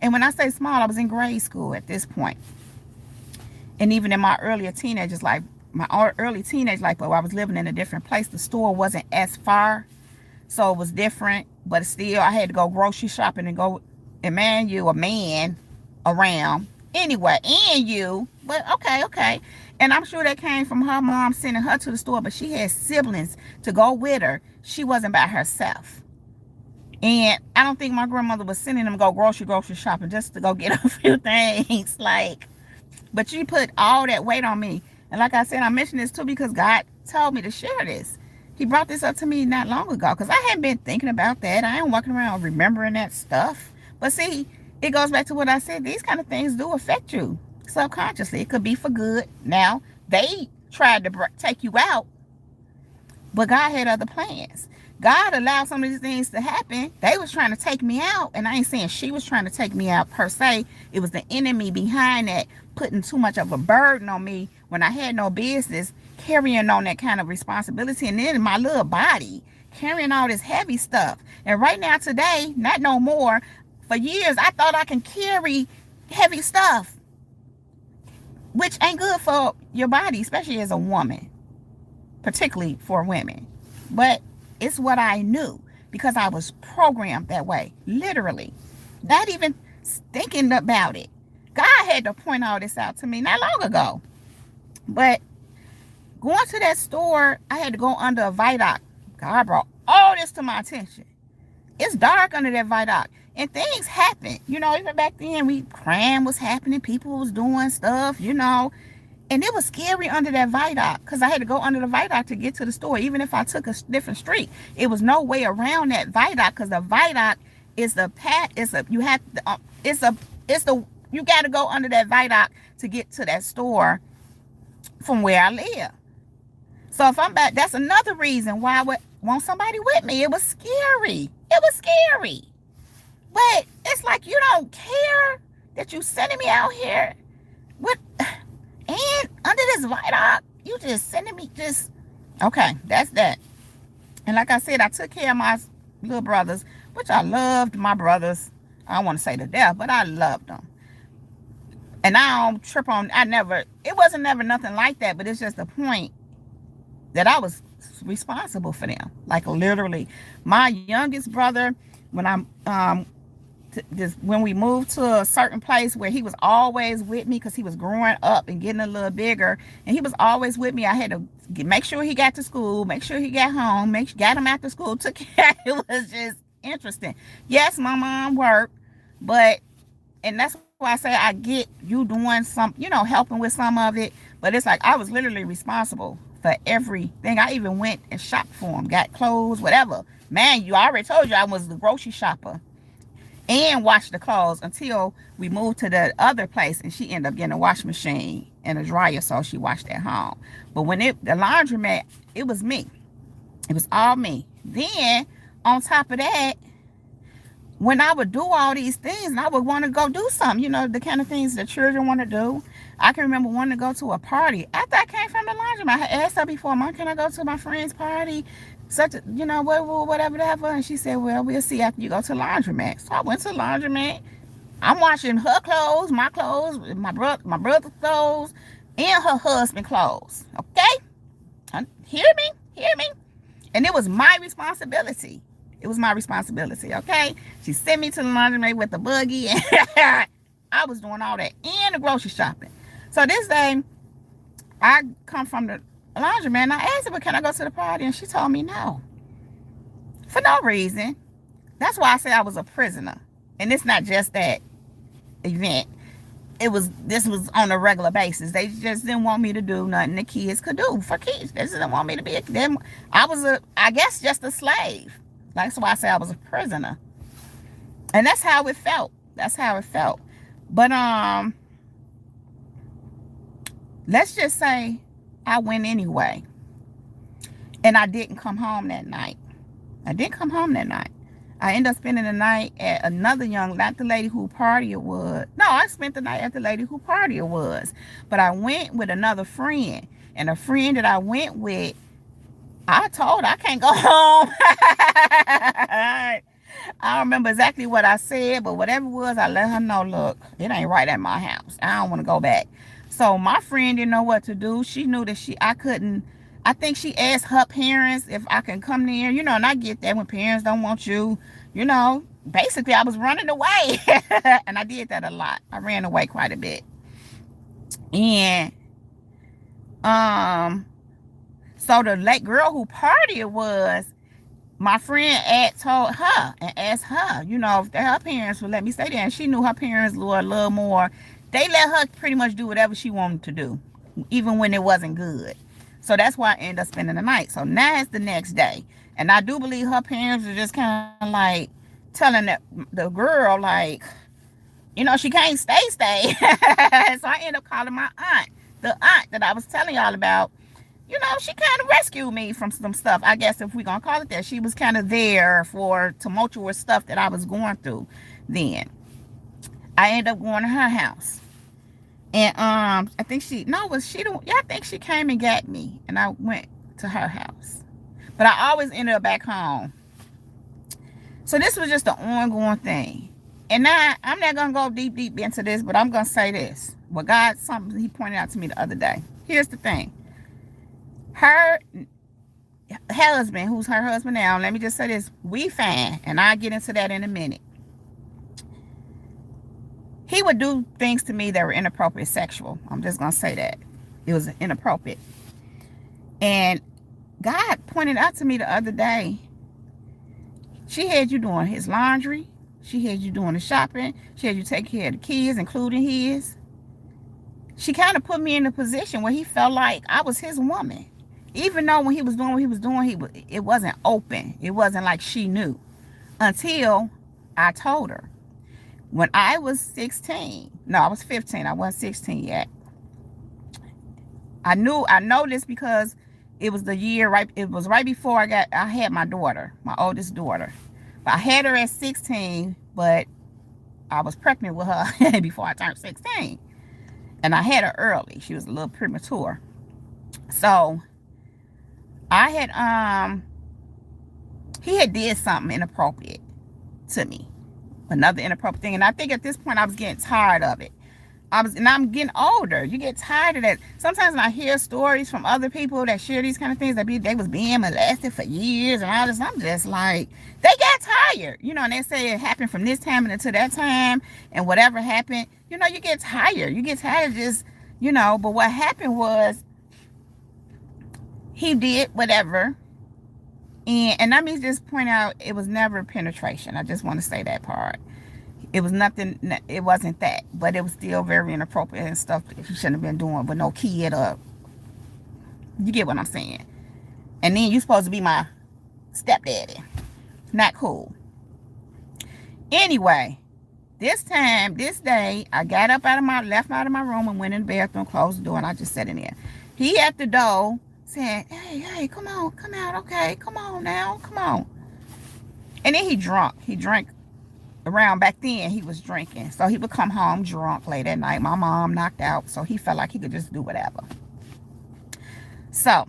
And when I say small, I was in grade school at this point. And even in my early teenage life, but I was living in a different place. The store wasn't as far. So it was different. But still, I had to go grocery shopping and go, and man, you a man around. Anyway, but okay. And I'm sure that came from her mom sending her to the store, but she had siblings to go with her. She wasn't by herself. And I don't think my grandmother was sending them to go grocery shopping just to go get a few things. But she put all that weight on me. And like I said, I mentioned this too because God told me to share this. He brought this up to me not long ago because I hadn't been thinking about that. I ain't walking around remembering that stuff. But see, it goes back to what I said. These kind of things do affect you subconsciously. It could be for good. Now, they tried to take you out, but God had other plans. God allowed some of these things to happen. They was trying to take me out, and I ain't saying she was trying to take me out per se. It was the enemy behind that, putting too much of a burden on me when I had no business carrying on that kind of responsibility. And then my little body carrying all this heavy stuff. And right now, today, not no more. For years, I thought I can carry heavy stuff, which ain't good for your body, especially as a woman, particularly for women. But it's what I knew because I was programmed that way, literally, not even thinking about it. God had to point all this out to me not long ago. But going to that store, I had to go under a viaduct. God brought all this to my attention. It's dark under that viaduct. And things happen. Even back then, crime was happening. People was doing stuff, And it was scary under that viaduct because I had to go under the viaduct to get to the store. Even if I took a different street, it was no way around that viaduct because the viaduct is the path. It's the You got to go under that viaduct to get to that store from where I live. So if I'm back, that's another reason why I would want somebody with me. It was scary. It was scary. But it's like you don't care that you sending me out here with and under this viaduct. You just sending me just okay. That's that. And like I said, I took care of my little brothers, which I loved my brothers. I don't want to say to death, but I loved them. And I don't trip on. It wasn't never nothing like that. But it's just the point that I was responsible for them. Like literally, my youngest brother, when when we moved to a certain place where he was always with me because he was growing up and getting a little bigger, and he was always with me. I had to make sure he got to school, make sure he got home, got him after school, took care. It was just interesting. Yes, my mom worked, and that's why I say I get you doing some, helping with some of it, but it's like I was literally responsible for everything. I even went and shopped for him, got clothes, whatever. Man, I already told you I was the grocery shopper and washed the clothes until we moved to the other place, and she ended up getting a washing machine and a dryer, so she washed at home. But when the laundromat, it was me. It was all me. Then on top of that, when I would do all these things and I would want to go do something, the kind of things the children want to do. I can remember wanting to go to a party. After I came from the laundromat, I had asked her before, Mom, can I go to my friend's party? Whatever. And she said, well, we'll see after you go to the laundromat. So I went to the laundromat. I'm washing her clothes, my my brother's clothes, and her husband's clothes. Okay? Hear me? And it was my responsibility. It was my responsibility, okay? She sent me to the laundromat with the buggy, and I was doing all that and the grocery shopping. So this day, I come from the laundromat, and I asked her, well, can I go to the party? And she told me no. For no reason. That's why I said I was a prisoner. And it's not just that event. This was on a regular basis. They just didn't want me to do nothing the kids could do for kids. They just didn't want me to be I was I guess just a slave. That's why I say I was a prisoner. And that's how it felt. But let's just say I went anyway. And I didn't come home that night. I ended up spending the night at another not the lady who party it was. No, I spent the night at the lady who party it was. But I went with another friend. And a friend that I went with, I told her I can't go home. I don't remember exactly what I said, but whatever it was, I let her know, look, it ain't right at my house. I don't want to go back. So my friend didn't know what to do. She knew that I couldn't. I think she asked her parents if I can come there, and I get that when parents don't want you, basically I was running away. And I did that a lot. I ran away quite a bit. And, so the late girl who partied was, my friend told her and asked her, if her parents would let me stay there. And she knew her parents were a little more, they let her pretty much do whatever she wanted to do, even when it wasn't good. So that's why I ended up spending the night. So now it's the next day. And I do believe her parents were just kind of like telling the girl, like, she can't stay. So I ended up calling my aunt, the aunt that I was telling y'all about. She kind of rescued me from some stuff. I guess if we're going to call it that. She was kind of there for tumultuous stuff that I was going through then. I ended up going to her house. And I think I think she came and got me. And I went to her house. But I always ended up back home. So this was just an ongoing thing. And now, I'm not going to go deep into this, but I'm going to say this. Well, something he pointed out to me the other day. Here's the thing. Her husband, who's her husband now, let me just say this, we fine, and I'll get into that in a minute. He would do things to me that were inappropriate, sexual. I'm just going to say that. It was inappropriate. And God pointed out to me the other day, she had you doing his laundry, she had you doing the shopping, she had you take care of the kids, including his. She kind of put me in a position where he felt like I was his woman. Even though when he was doing what he was doing, it wasn't open. It wasn't like she knew. Until I told her. When I was 16, no, I was 15. I wasn't 16 yet. I know this because it was the year right. It was right before I had my daughter, my oldest daughter. But I had her at 16, but I was pregnant with her before I turned 16. And I had her early. She was a little premature. So I had he had did something inappropriate to me. Another inappropriate thing. And I think at this point I was getting tired of it. And I'm getting older. You get tired of that. Sometimes when I hear stories from other people that share these kind of things, they was being molested for years and all this, I'm just like, they got tired. And they say it happened from this time until that time, and whatever happened, you get tired. You get tired of just, but what happened was he did whatever. And let me just point out, it was never penetration. I just want to say that part. It was nothing, it wasn't that, but it was still very inappropriate and stuff that he shouldn't have been doing with no kid up. You get what I'm saying? And then you're supposed to be my stepdaddy. Not cool. Anyway, this day, I got up left out of my room and went in the bathroom, closed the door, and I just sat in there. He at the door saying, hey, come on, come out, okay, come on now, come on. And then he drank. Around back then, he was drinking. So he would come home drunk late at night. My mom knocked out, so he felt like he could just do whatever. So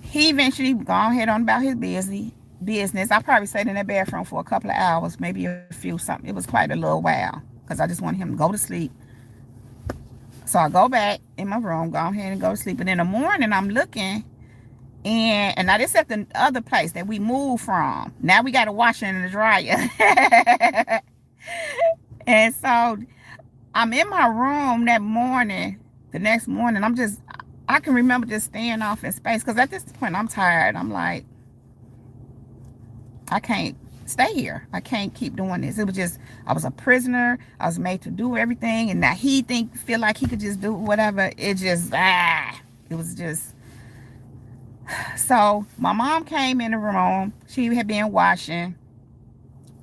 he eventually gone ahead on about his business. I probably stayed in that bathroom for a couple of hours, maybe a few something. It was quite a little while because I just wanted him to go to sleep. So I go back in my room, go ahead and go to sleep. And in the morning, I'm looking. And now this at the other place that we moved from. Now we got a washer and a dryer. And so I'm in my room the next morning, I can remember just staying off in space. Because at this point, I'm tired. I'm like, I can't stay here. I can't keep doing this. It was just, I was a prisoner. I was made to do everything. And now he feel like he could just do whatever. It was just... So my mom came in the room. She had been washing.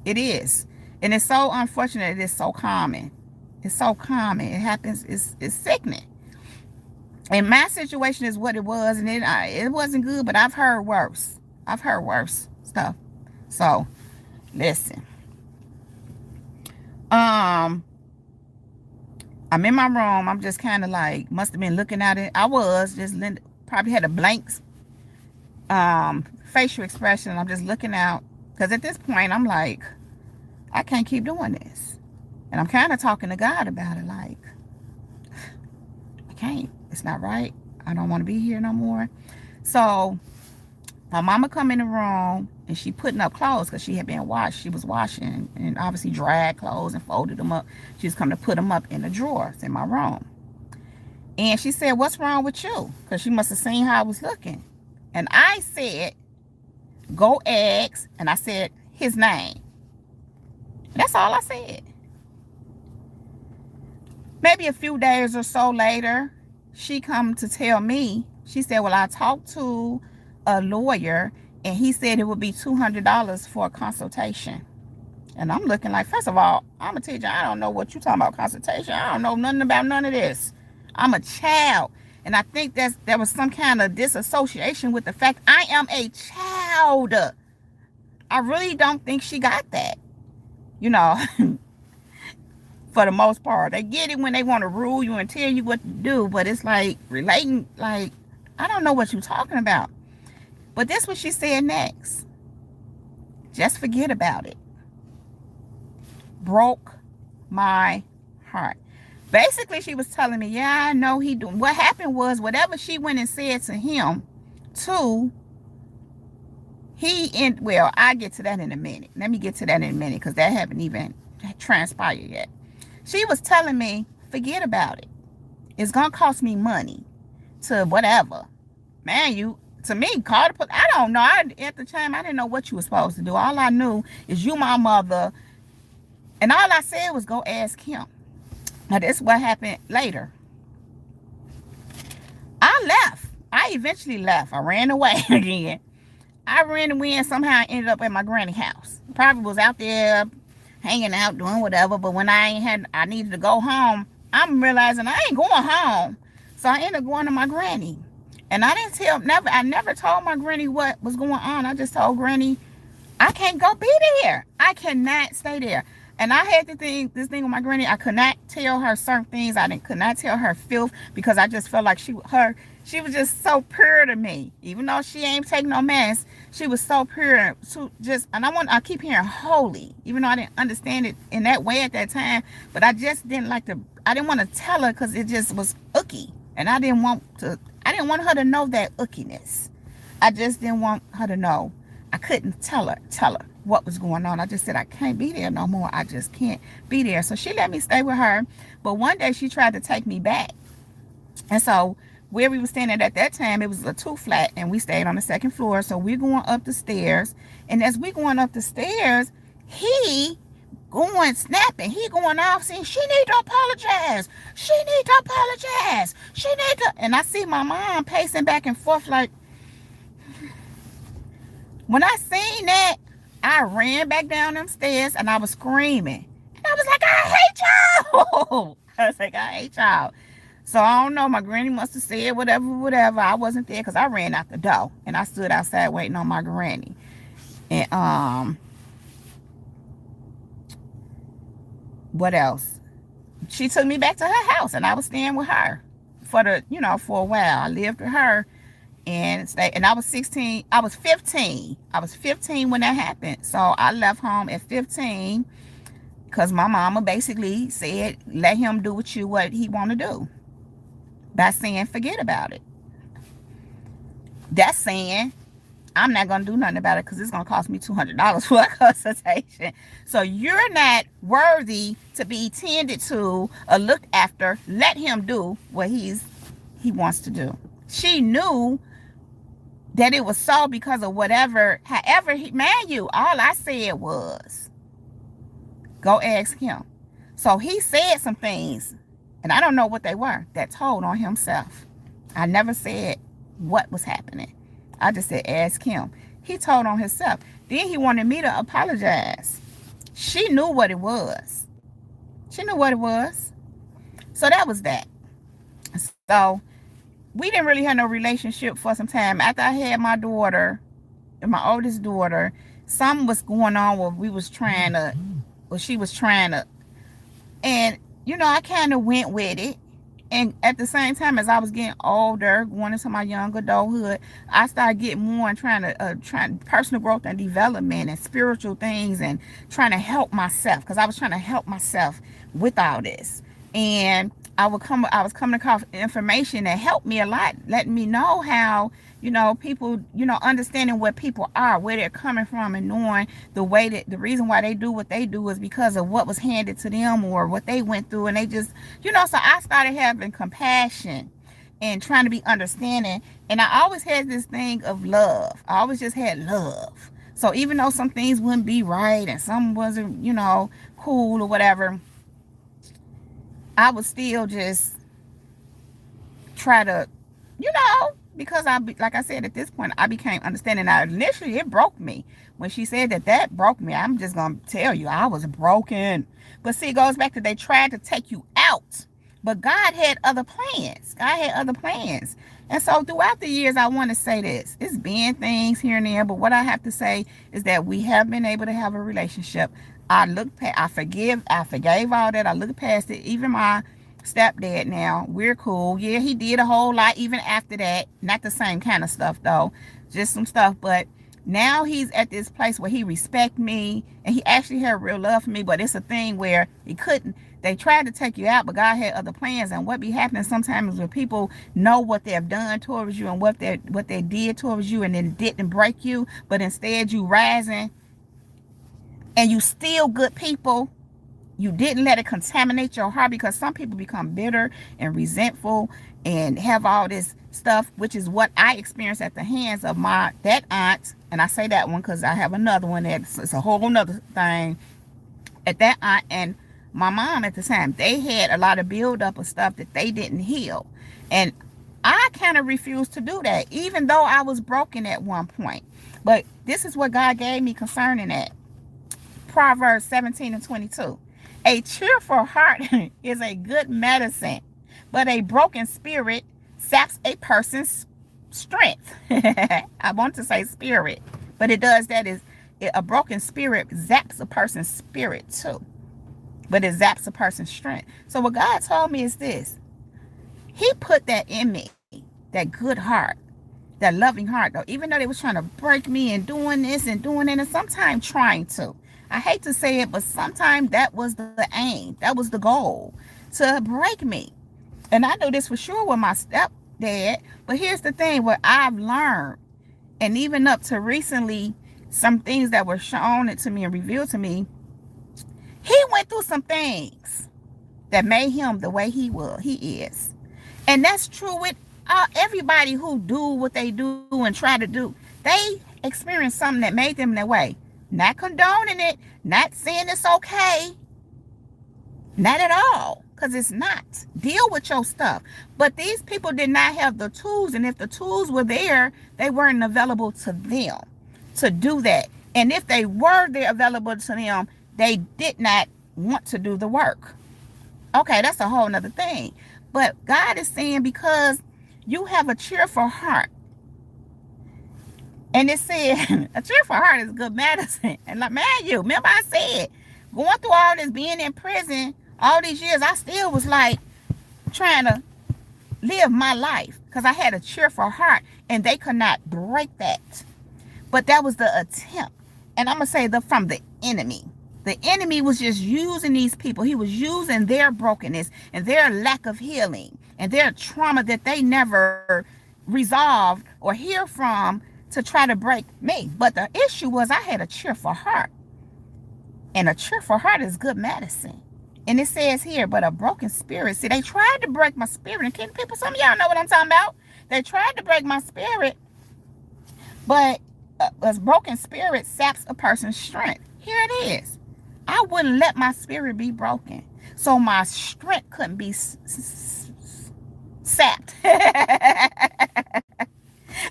It is. And it's so unfortunate. It's so common. It's so common. It happens. It's sickening. And my situation is what it was. And it wasn't good, but I've heard worse. I've heard worse stuff. So listen. I'm in my room. I'm just kind of like, must have been looking at it. I was just probably had a blank facial expression. I'm just looking out because at this point I'm like, I can't keep doing this, and I'm kind of talking to God about it, like, I can't, it's not right, I don't want to be here no more. So my mama come in the room and she putting up clothes because she had been washed. She was washing and obviously dried clothes and folded them up. She was coming to put them up in the drawers in my room. And she said, what's wrong with you? Because she must have seen how I was looking. And I said, go ask. And I said his name. And that's all I said. Maybe a few days or so later, she come to tell me, she said, well, I talked to a lawyer and he said it would be $200 for a consultation. And I'm looking like, first of all, I'm a teacher. I don't know what you're talking about consultation. I don't know nothing about none of this. I'm a child. And I think there was some kind of disassociation with the fact I am a child. I really don't think she got that. For the most part. They get it when they want to rule you and tell you what to do. But it's like relating, like, I don't know what you're talking about. But this is what she said next. Just forget about it. Broke my heart. Basically, she was telling me, yeah, I know he doing. What happened was, whatever she went and said to him, well, I'll get to that in a minute. Let me get to that in a minute, because that haven't even transpired yet. She was telling me, forget about it. It's going to cost me money to whatever. Man, to me, call the police. I don't know. At the time, I didn't know what you were supposed to do. All I knew is you my mother. And all I said was go ask him. Now, this is what happened later. I left. I eventually left. I ran away again. I ran away and somehow I ended up at my granny house. Probably was out there hanging out, doing whatever. But when I needed to go home, I'm realizing I ain't going home. So I ended up going to my granny. And I never told my granny what was going on. I just told granny, I can't go be there. I cannot stay there. And I had this thing with my granny. I could not tell her certain things. Could not tell her filth because I just felt like she was just so pure to me. Even though she ain't taking no mess, she was so pure. And I keep hearing holy, even though I didn't understand it in that way at that time. But I just didn't I didn't want to tell her because it just was icky. And I didn't want her to know that ickiness. I just didn't want her to know. I couldn't tell her what was going on. I just said, I can't be there no more. I just can't be there. So she let me stay with her. But one day she tried to take me back. And so where we were standing at that time, it was a 2-flat, and we stayed on the 2nd floor. So we're going up the stairs. And as we going up the stairs, he going snapping. He going off saying, she need to apologize. She need to apologize. She need to. And I see my mom pacing back and forth like, when I seen that, I ran back down them stairs and I was screaming. And I was like, I hate y'all. I was like, I hate y'all. So I don't know. My granny must have said whatever. I wasn't there because I ran out the door. And I stood outside waiting on my granny. And what else? She took me back to her house and I was staying with her for a while. I lived with her. And I was 16. I was 15. I was 15 when that happened. So I left home at 15 because my mama basically said, let him do what he want to do. That's saying, forget about it. That's saying, I'm not going to do nothing about it because it's going to cost me $200 for a consultation. So you're not worthy to be tended to or looked after. Let him do what he wants to do. She knew that it was so because of whatever. However, man, all I said was, go ask him. So he said some things, and I don't know what they were, that told on himself. I never said what was happening. I just said, ask him. He told on himself. Then he wanted me to apologize. She knew what it was. So that was that. So we didn't really have no relationship for some time. After I had my daughter, my oldest daughter, something was going on where she was trying to, and, I kind of went with it. And at the same time, as I was getting older, going into my young adulthood, I started getting more and trying personal growth and development and spiritual things and trying to help myself, because I was trying to help myself with all this. And I was coming across information that helped me a lot, letting me know how, people, understanding what people are, where they're coming from, and knowing the reason why they do what they do is because of what was handed to them or what they went through. And they just, so I started having compassion and trying to be understanding. And I always had this thing of love. I always just had love. So even though some things wouldn't be right and some wasn't, cool or whatever, I would still just try to, because like I said, at this point, I became understanding. Now, initially, it broke me. When she said that broke me, I'm just going to tell you, I was broken. But see, it goes back to they tried to take you out. But God had other plans. And so throughout the years, I want to say this. It's been things here and there, but what I have to say is that we have been able to have a relationship. I forgave all that. I look past it. Even my stepdad now, we're cool. Yeah, he did a whole lot even after that. Not the same kind of stuff though, just some stuff. But now he's at this place where he respects me and he actually had real love for me. But it's a thing where they tried to take you out, but God had other plans. And what be happening sometimes when people know what they've done towards you and what they did towards you, and then didn't break you, but instead you rising and you still good people. You didn't let it contaminate your heart, because some people become bitter and resentful and have all this stuff, which is what I experienced at the hands of that aunt. And I say that one because I have another one that's a whole nother thing. At that aunt and my mom at the time, they had a lot of buildup of stuff that they didn't heal. And I kind of refused to do that, even though I was broken at one point. But this is what God gave me concerning that. Proverbs 17:22. A cheerful heart is a good medicine, but a broken spirit saps a person's strength. I want to say spirit, but it does that. Is a broken spirit zaps a person's spirit too, but it zaps a person's strength. So what God told me is this: He put that in me, that good heart, that loving heart, though, even though they was trying to break me and doing this and doing it, and sometimes trying to. I hate to say it, but sometimes that was the aim. That was the goal, to break me. And I know this for sure with my stepdad. But here's the thing, what I've learned, and even up to recently, some things that were shown to me and revealed to me, he went through some things that made him the way he is. And that's true with everybody who do what they do and try to do. They experienced something that made them that way. Not condoning it, not saying it's okay, not at all, because it's not. Deal with your stuff. But these people did not have the tools, and if the tools were there, they weren't available to them to do that. And if they were there available to them, they did not want to do the work. Okay, that's a whole nother thing. But God is saying, because you have a cheerful heart, and it said, a cheerful heart is good medicine. And like, man, remember I said, going through all this, being in prison, all these years, I still was like trying to live my life because I had a cheerful heart, and they could not break that. But that was the attempt. And I'm going to say from the enemy. The enemy was just using these people. He was using their brokenness and their lack of healing and their trauma that they never resolved or hear from to try to break me. But the issue was I had a cheerful heart. And a cheerful heart is good medicine. And it says here, but a broken spirit. See, they tried to break my spirit. And can people, some of y'all know what I'm talking about. They tried to break my spirit. But a broken spirit saps a person's strength. Here it is. I wouldn't let my spirit be broken, so my strength couldn't be sapped.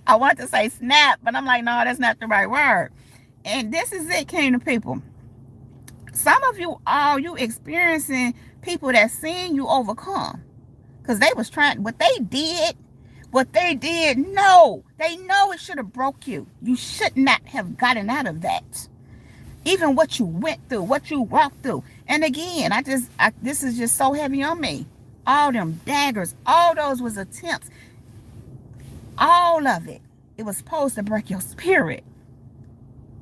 I want to say snap, but I'm like, no, that's not the right word. And this is it, kingdom people. Some of you experiencing people that seen you overcome, because they was trying, what they did, no, they know it should have broke you. You should not have gotten out of that. Even what you went through, what you walked through. And again, this is just so heavy on me. All them daggers, all those was attempts. All of it. It was supposed to break your spirit.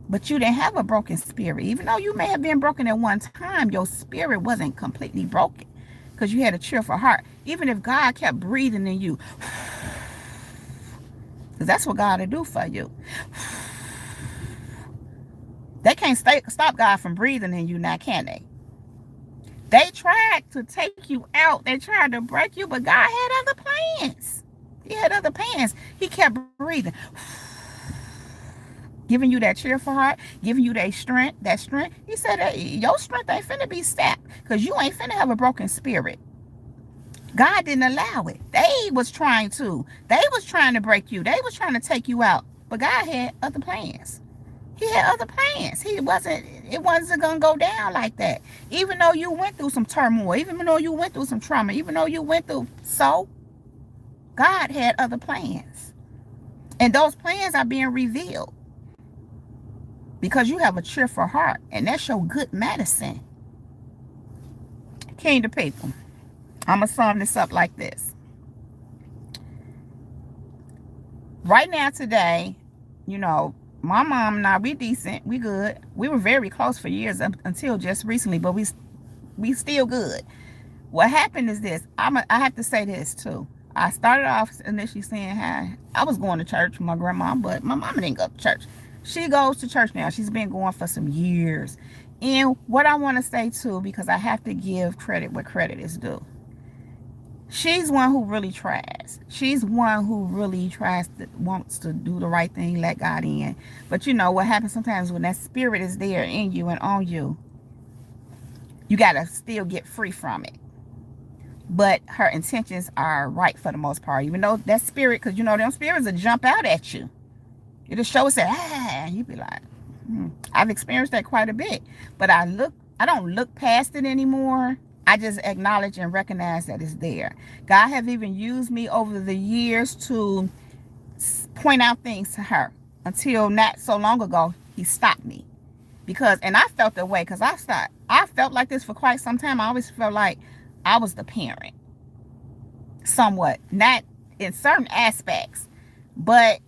But you didn't have a broken spirit. Even though you may have been broken at one time, your spirit wasn't completely broken, because you had a cheerful heart. Even if God kept breathing in you. Because that's what God will do for you. They can't stop God from breathing in you now, can they? They tried to take you out. They tried to break you, but God had other plans. He had other plans. He kept breathing. Giving you that cheerful heart, giving you that strength. He said, hey, your strength ain't finna be sapped, because you ain't finna have a broken spirit. God didn't allow it. They was trying to break you. They was trying to take you out. But God had other plans. He had other plans. It wasn't going to go down like that. Even though you went through some turmoil, even though you went through some trauma, even though you went through, God had other plans. And those plans are being revealed because you have a cheerful heart, and that's your good medicine. Kingdom people, I'm going to sum this up like this. Right now, today, my mom and I, we decent, we good. We were very close for years until just recently, but we still good. What happened is this. I have to say this too. I started off initially saying how I was going to church with my grandma, but my mama didn't go to church. She goes to church now. She's been going for some years. And what I want to say too, because I have to give credit where credit is due. She's one who really tries. She's one who really wants to do the right thing, let God in. But what happens sometimes when that spirit is there in you and on you, you got to still get free from it. But her intentions are right for the most part. Even though that spirit, because them spirits will jump out at you. It'll show us that, and you be like, I've experienced that quite a bit, but I don't look past it anymore. I just acknowledge and recognize that it's there. God have even used me over the years to point out things to her, until not so long ago he stopped me. Because, and I felt that way, because I felt like this for quite some time. I always felt like I was the parent, somewhat, not in certain aspects, but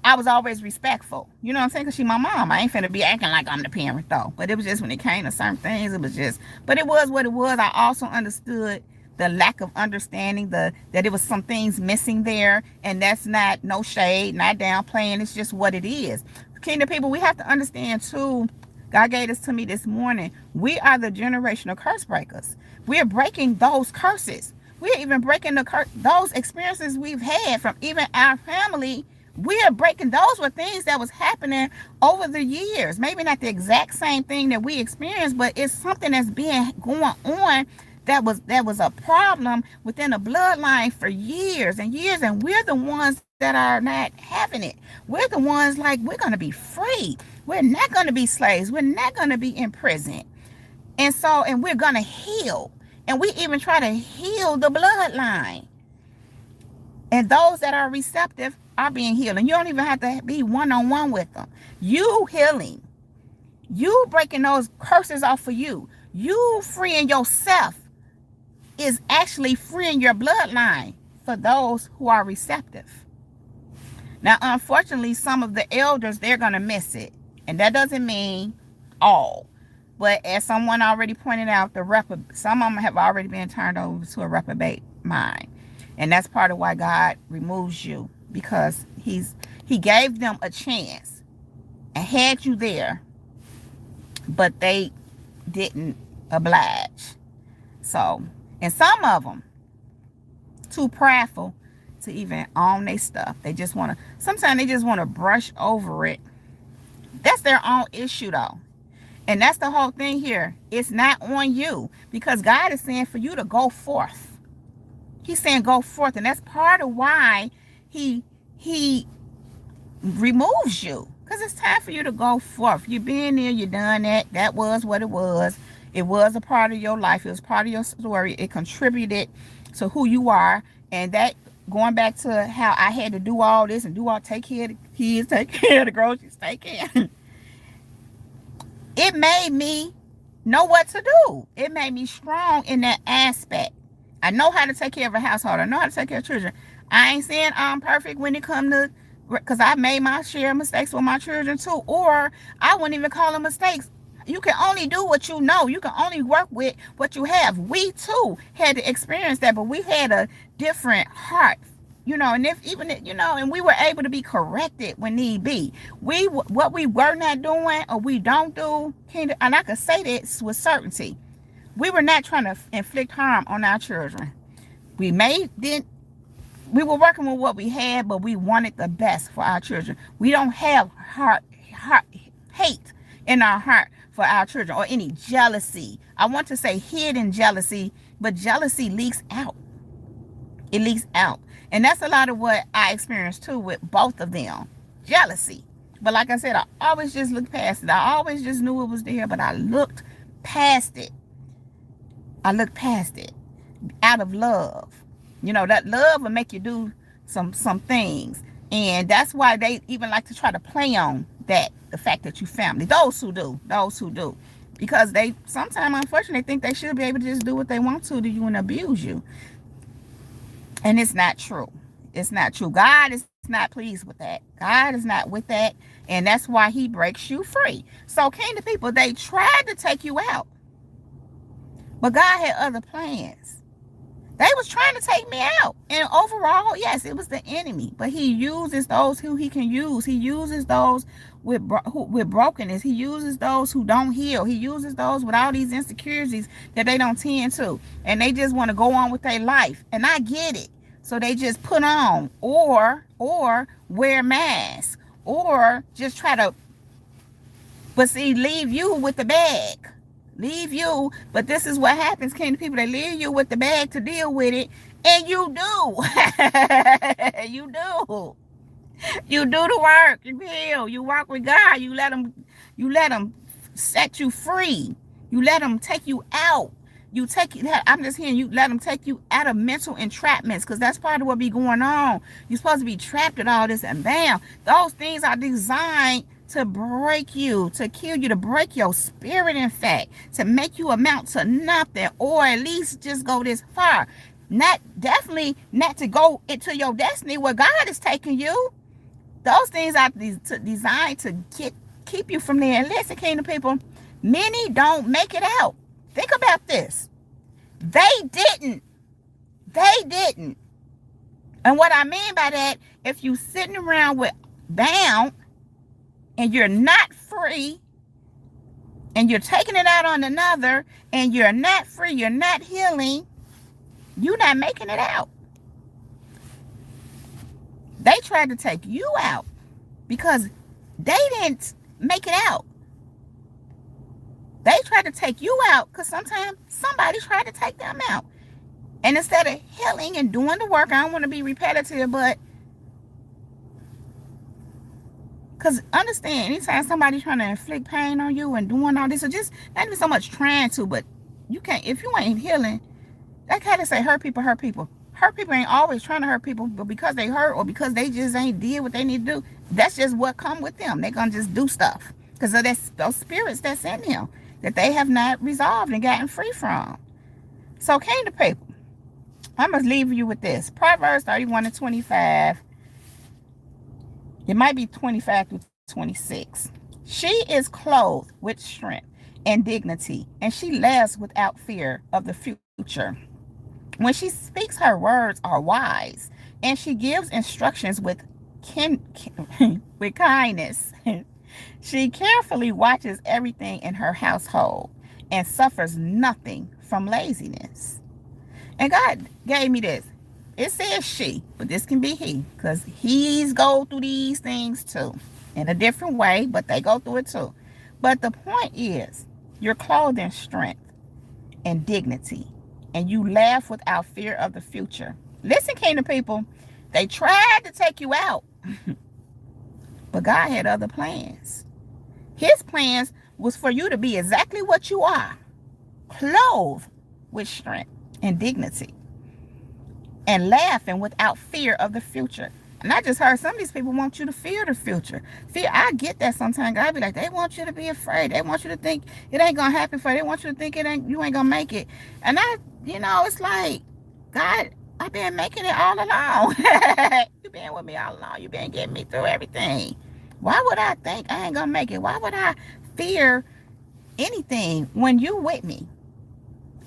I was always respectful. You know what I'm saying? Because she my mom. I ain't finna be acting like I'm the parent, though. But it was just when it came to certain things, it was just, but it was what it was. I also understood the lack of understanding, that it was some things missing there. And that's not no shade, not downplaying. It's just what it is. Kingdom people, we have to understand, too. God gave this to me this morning. We are the generational curse breakers. We're breaking those curses. We're even breaking those experiences we've had from even our family. We are breaking. Those were things that was happening over the years. Maybe not the exact same thing that we experienced, but it's something that's been going on that was a problem within the bloodline for years and years. And we're the ones that are not having it. We're the ones like, we're going to be free. We're not going to be slaves. We're not going to be in prison. And we're going to heal. And we even try to heal the bloodline. And those that are receptive are being healed. And you don't even have to be one-on-one with them. You healing. You breaking those curses off of you. You freeing yourself is actually freeing your bloodline for those who are receptive. Now, unfortunately, some of the elders, they're going to miss it. And that doesn't mean all. But as someone already pointed out, some of them have already been turned over to a reprobate mind. And that's part of why God removes you, because he gave them a chance and had you there, but they didn't oblige. So, and some of them too prideful to even own their stuff. Sometimes they just want to brush over it. That's their own issue, though. And that's the whole thing here. It's not on you, because God is saying for you to go forth. He's saying go forth, and that's part of why he removes you, because it's time for you to go forth. You've been there, you done that. That was what it was. It was a part of your life. It was part of your story. It contributed to who you are. And that, going back to how I had to do all this and take care of the kids, take care of the groceries, take care. It made me know what to do. It made me strong in that aspect. I know how to take care of a household. I know how to take care of children. I ain't saying I'm perfect when it comes to, because I made my share of mistakes with my children too. Or I wouldn't even call them mistakes. You can only do what you know. You can only work with what you have. We too had to experience that, but we had a different heart, and we were able to be corrected when need be. What we were not doing or we don't do, and I can say this with certainty, we were not trying to inflict harm on our children. We were working with what we had, but we wanted the best for our children. We don't have hate in our heart for our children, or any jealousy. I want to say hidden jealousy, but jealousy leaks out. It leaks out. And that's a lot of what I experienced too with both of them. Jealousy. But like I said, I always just looked past it. I always just knew it was there, but I looked past it. I looked past it out of love. That love will make you do some things. And that's why they even like to try to play on that, the fact that you family. Those who do. Because they sometimes, unfortunately, think they should be able to just do what they want to you and abuse you. And it's not true. It's not true. God is not pleased with that. God is not with that. And that's why he breaks you free. So, kingdom people, they tried to take you out. But God had other plans. They was trying to take me out. And overall, yes, it was the enemy. But he uses those who he can use. He uses those with brokenness. He uses those who don't heal. He uses those with all these insecurities that they don't tend to. And they just want to go on with their life. And I get it. So they just put on or wear masks or just try to, but see, leave you with the bag. Leave you, but this is what happens, kingdom people. They leave you with the bag to deal with it, and you do. You do. You do the work. You heal. You walk with God. You let him set you free. You let him take you out. You take it. I'm just hearing you let him take you out of mental entrapments, because that's part of what be going on. You're supposed to be trapped in all this, and bam, those things are designed to break you, to kill you, to break your spirit, in fact, to make you amount to nothing, or at least just go this far. Definitely not to go into your destiny where God is taking you. Those things are designed to keep you from there. And listen, kingdom people, many don't make it out. Think about this. They didn't. They didn't. And what I mean by that, if you sitting around with bound and you're not free, and you're taking it out on another, and you're not free, you're not healing, you're not making it out. They tried to take you out because they didn't make it out. They tried to take you out because sometimes somebody tried to take them out. And instead of healing and doing the work, I don't want to be repetitive, but because understand, anytime somebody's trying to inflict pain on you and doing all this, or just not even so much trying to, but you can't, if you ain't healing, like how they say, hurt people hurt people. Hurt people ain't always trying to hurt people, but because they hurt or because they just ain't did what they need to do, that's just what come with them. They're going to just do stuff because of those spirits that's in them that they have not resolved and gotten free from. So, kingdom people, I must leave you with this. Proverbs 31:25. It might be 25 through 26. She is clothed with strength and dignity, and she laughs without fear of the future. When she speaks, her words are wise, and she gives instructions with kindness. She carefully watches everything in her household and suffers nothing from laziness. And God gave me this. It says she, but this can be he, because he's go through these things too in a different way, but they go through it too. But the point is, you're clothed in strength and dignity, and you laugh without fear of the future. Listen, kingdom people, they tried to take you out, but God had other plans. His plans was for you to be exactly what you are, clothed with strength and dignity, and laughing without fear of the future. And I just heard some of these people want you to fear the future. Fear, I get that sometimes. God be like, they want you to be afraid. They want you to think it ain't gonna happen for you. They want you to think you ain't gonna make it. And it's like, God, I've been making it all along. You've been with me all along. You've been getting me through everything. Why would I think I ain't gonna make it? Why would I fear anything when you with me?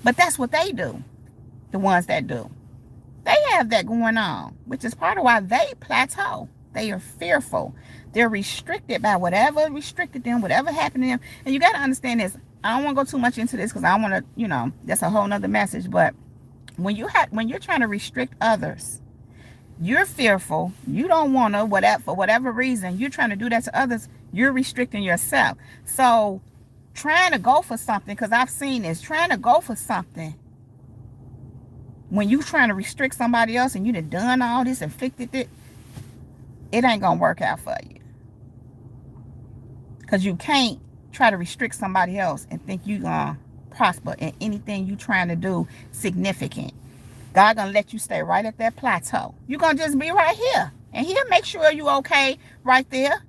But that's what they do, the ones that do. They have that going on, which is part of why they plateau. They are fearful. They're restricted by whatever restricted them, whatever happened to them. And you got to understand this. I don't want to go too much into this because I want to, that's a whole nother message. But when you're trying to restrict others, you're fearful. You don't want to, for whatever reason, you're trying to do that to others. You're restricting yourself. So trying to go for something, because I've seen this, trying to go for something, when you trying to restrict somebody else and you done all this, inflicted it, it ain't gonna work out for you. Because you can't try to restrict somebody else and think you gonna prosper in anything you trying to do significant. God gonna let you stay right at that plateau. You gonna just be right here, and he'll make sure you okay right there.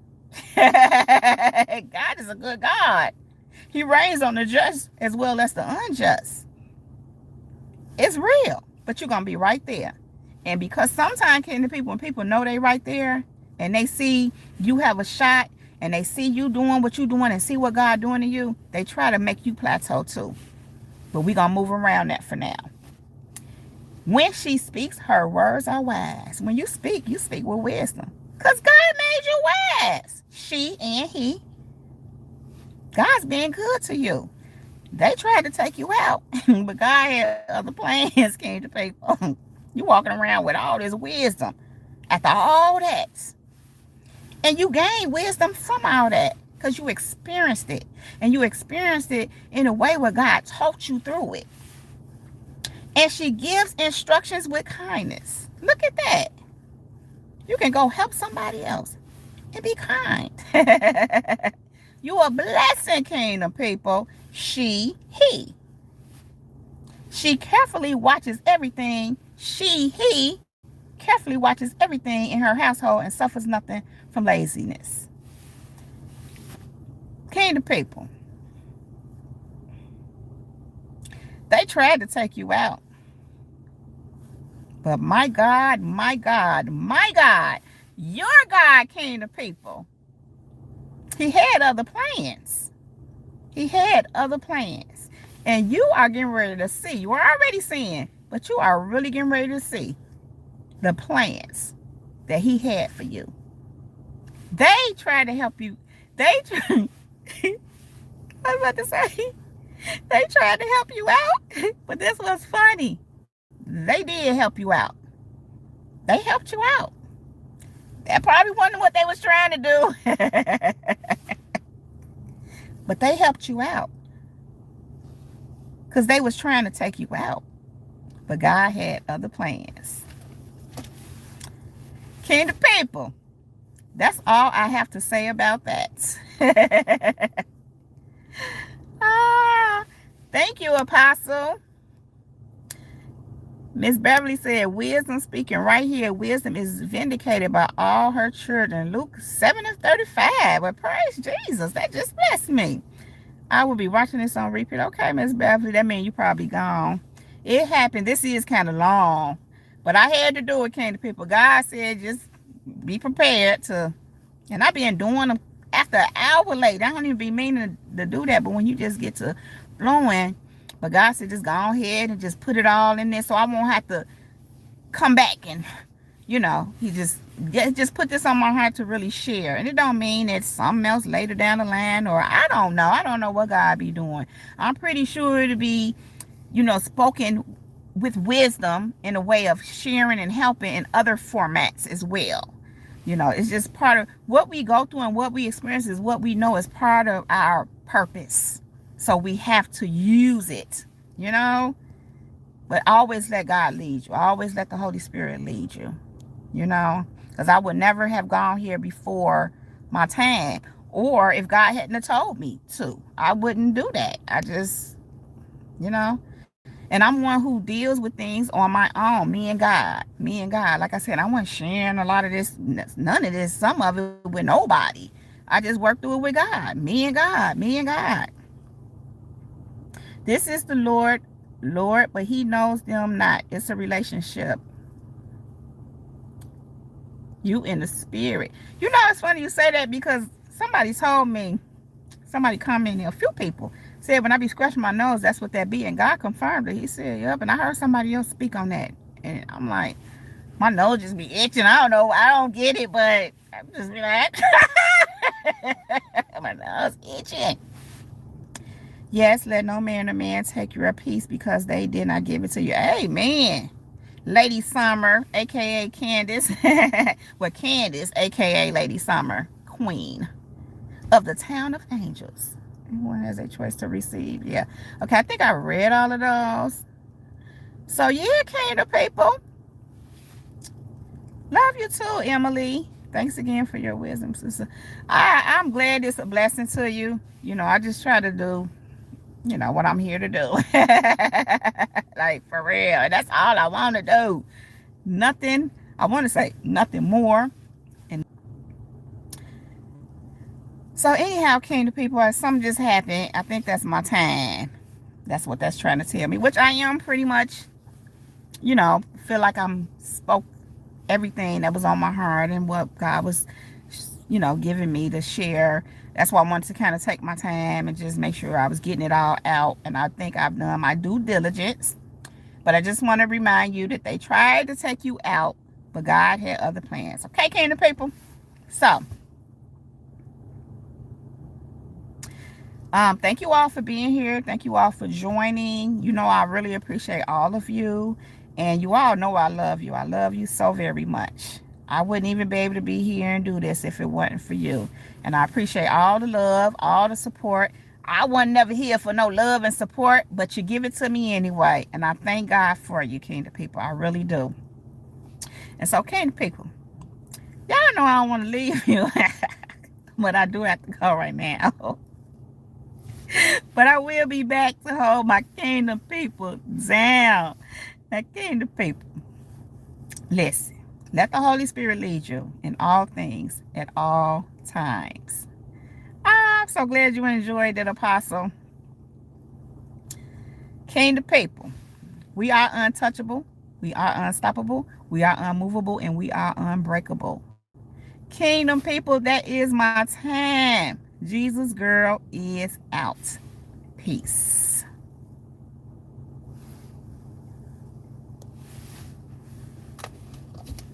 God is a good God. He reigns on the just as well as the unjust. It's real, but you're going to be right there. And because sometimes when people know they right there and they see you have a shot and they see you doing what you're doing and see what God doing to you, they try to make you plateau too. But we're going to move around that for now. When she speaks, her words are wise. When you speak with wisdom. Because God made you wise. She and he. God's being good to you. They tried to take you out, but God had other plans, came to people. You walking around with all this wisdom after all that. And you gained wisdom from all that because you experienced it. And you experienced it in a way where God taught you through it. And she gives instructions with kindness. Look at that. You can go help somebody else and be kind. You a blessing, kingdom people. He. She carefully watches everything. He carefully watches everything in her household and suffers nothing from laziness. Kingdom people. They tried to take you out. But my God, your God, kingdom people, he had other plans. He had other plans. And you are getting ready to see. You are already seeing, but you are really getting ready to see the plans that he had for you. They tried to help you. I was about to say, they tried to help you out, but this was funny. They did help you out. They helped you out. That probably wasn't what they was trying to do. But they helped you out. Because they was trying to take you out. But God had other plans. Kingdom people, that's all I have to say about that. Thank you, Apostle. Miss Beverly said, wisdom speaking right here. Wisdom is vindicated by all her children. Luke 7:35. Well, praise Jesus. That just blessed me. I will be watching this on repeat. Okay, Miss Beverly, that means you probably gone. It happened. This is kind of long, but I had to do it, kingdom people. God said just be prepared to, and I've been doing them after an hour late. I don't even be meaning to do that, but when you just get to flowing, but God said just go ahead and just put it all in there so I won't have to come back and, he just put this on my heart to really share. And it don't mean it's something else later down the line, or I don't know. I don't know what God be doing. I'm pretty sure it'll be, spoken with wisdom in a way of sharing and helping in other formats as well. It's just part of what we go through, and what we experience is what we know is part of our purpose. So we have to use it, but always let God lead you. Always let the Holy Spirit lead you, because I would never have gone here before my time, or if God hadn't have told me to, I wouldn't do that. I just, and I'm one who deals with things on my own, me and God. Like I said, I wasn't sharing a lot of this, none of this, some of it with nobody. I just work through it with God, me and God. This is the Lord, but he knows them not. It's a relationship. You in the spirit. It's funny you say that, because somebody told me, somebody commented, a few people said when I be scratching my nose, that's what that be. And God confirmed it. He said, yep. And I heard somebody else speak on that. And I'm like, my nose just be itching. I don't know. I don't get it, but I'm just be like, my nose itching. Yes, let no man or man take your peace because they did not give it to you. Amen. Lady Summer, a.k.a. Candace. Well, Candace, a.k.a. Lady Summer, Queen of the Town of Angels. Everyone has a choice to receive. Yeah. Okay, I think I read all of those. So, yeah, kingdom people. Love you too, Emily. Thanks again for your wisdom, sister. I'm glad it's a blessing to you. I just try to do what I'm here to do. Like, for real. That's all I want to do. Nothing. I want to say nothing more. And so anyhow, kingdom people, something just happened. I think that's my time. That's what that's trying to tell me, which I am pretty much, feel like I'm spoke everything that was on my heart and what God was, giving me to share. That's why I wanted to kind of take my time and just make sure I was getting it all out. And I think I've done my due diligence. But I just want to remind you that they tried to take you out, but God had other plans. Okay, kingdom people? So, thank you all for being here. Thank you all for joining. I really appreciate all of you. And you all know I love you. I love you so very much. I wouldn't even be able to be here and do this if it wasn't for you. And I appreciate all the love, all the support. I wasn't never here for no love and support, but you give it to me anyway. And I thank God for you, kingdom people. I really do. And so, kingdom people, know I don't want to leave you, but I do have to go right now. But I will be back to hold my kingdom people down. That kingdom people. Listen, let the Holy Spirit lead you in all things at all times. I'm so glad you enjoyed that, Apostle. Kingdom people. We are untouchable. We are unstoppable. We are unmovable. And we are unbreakable. Kingdom people, that is my time. Jesus girl is out. Peace.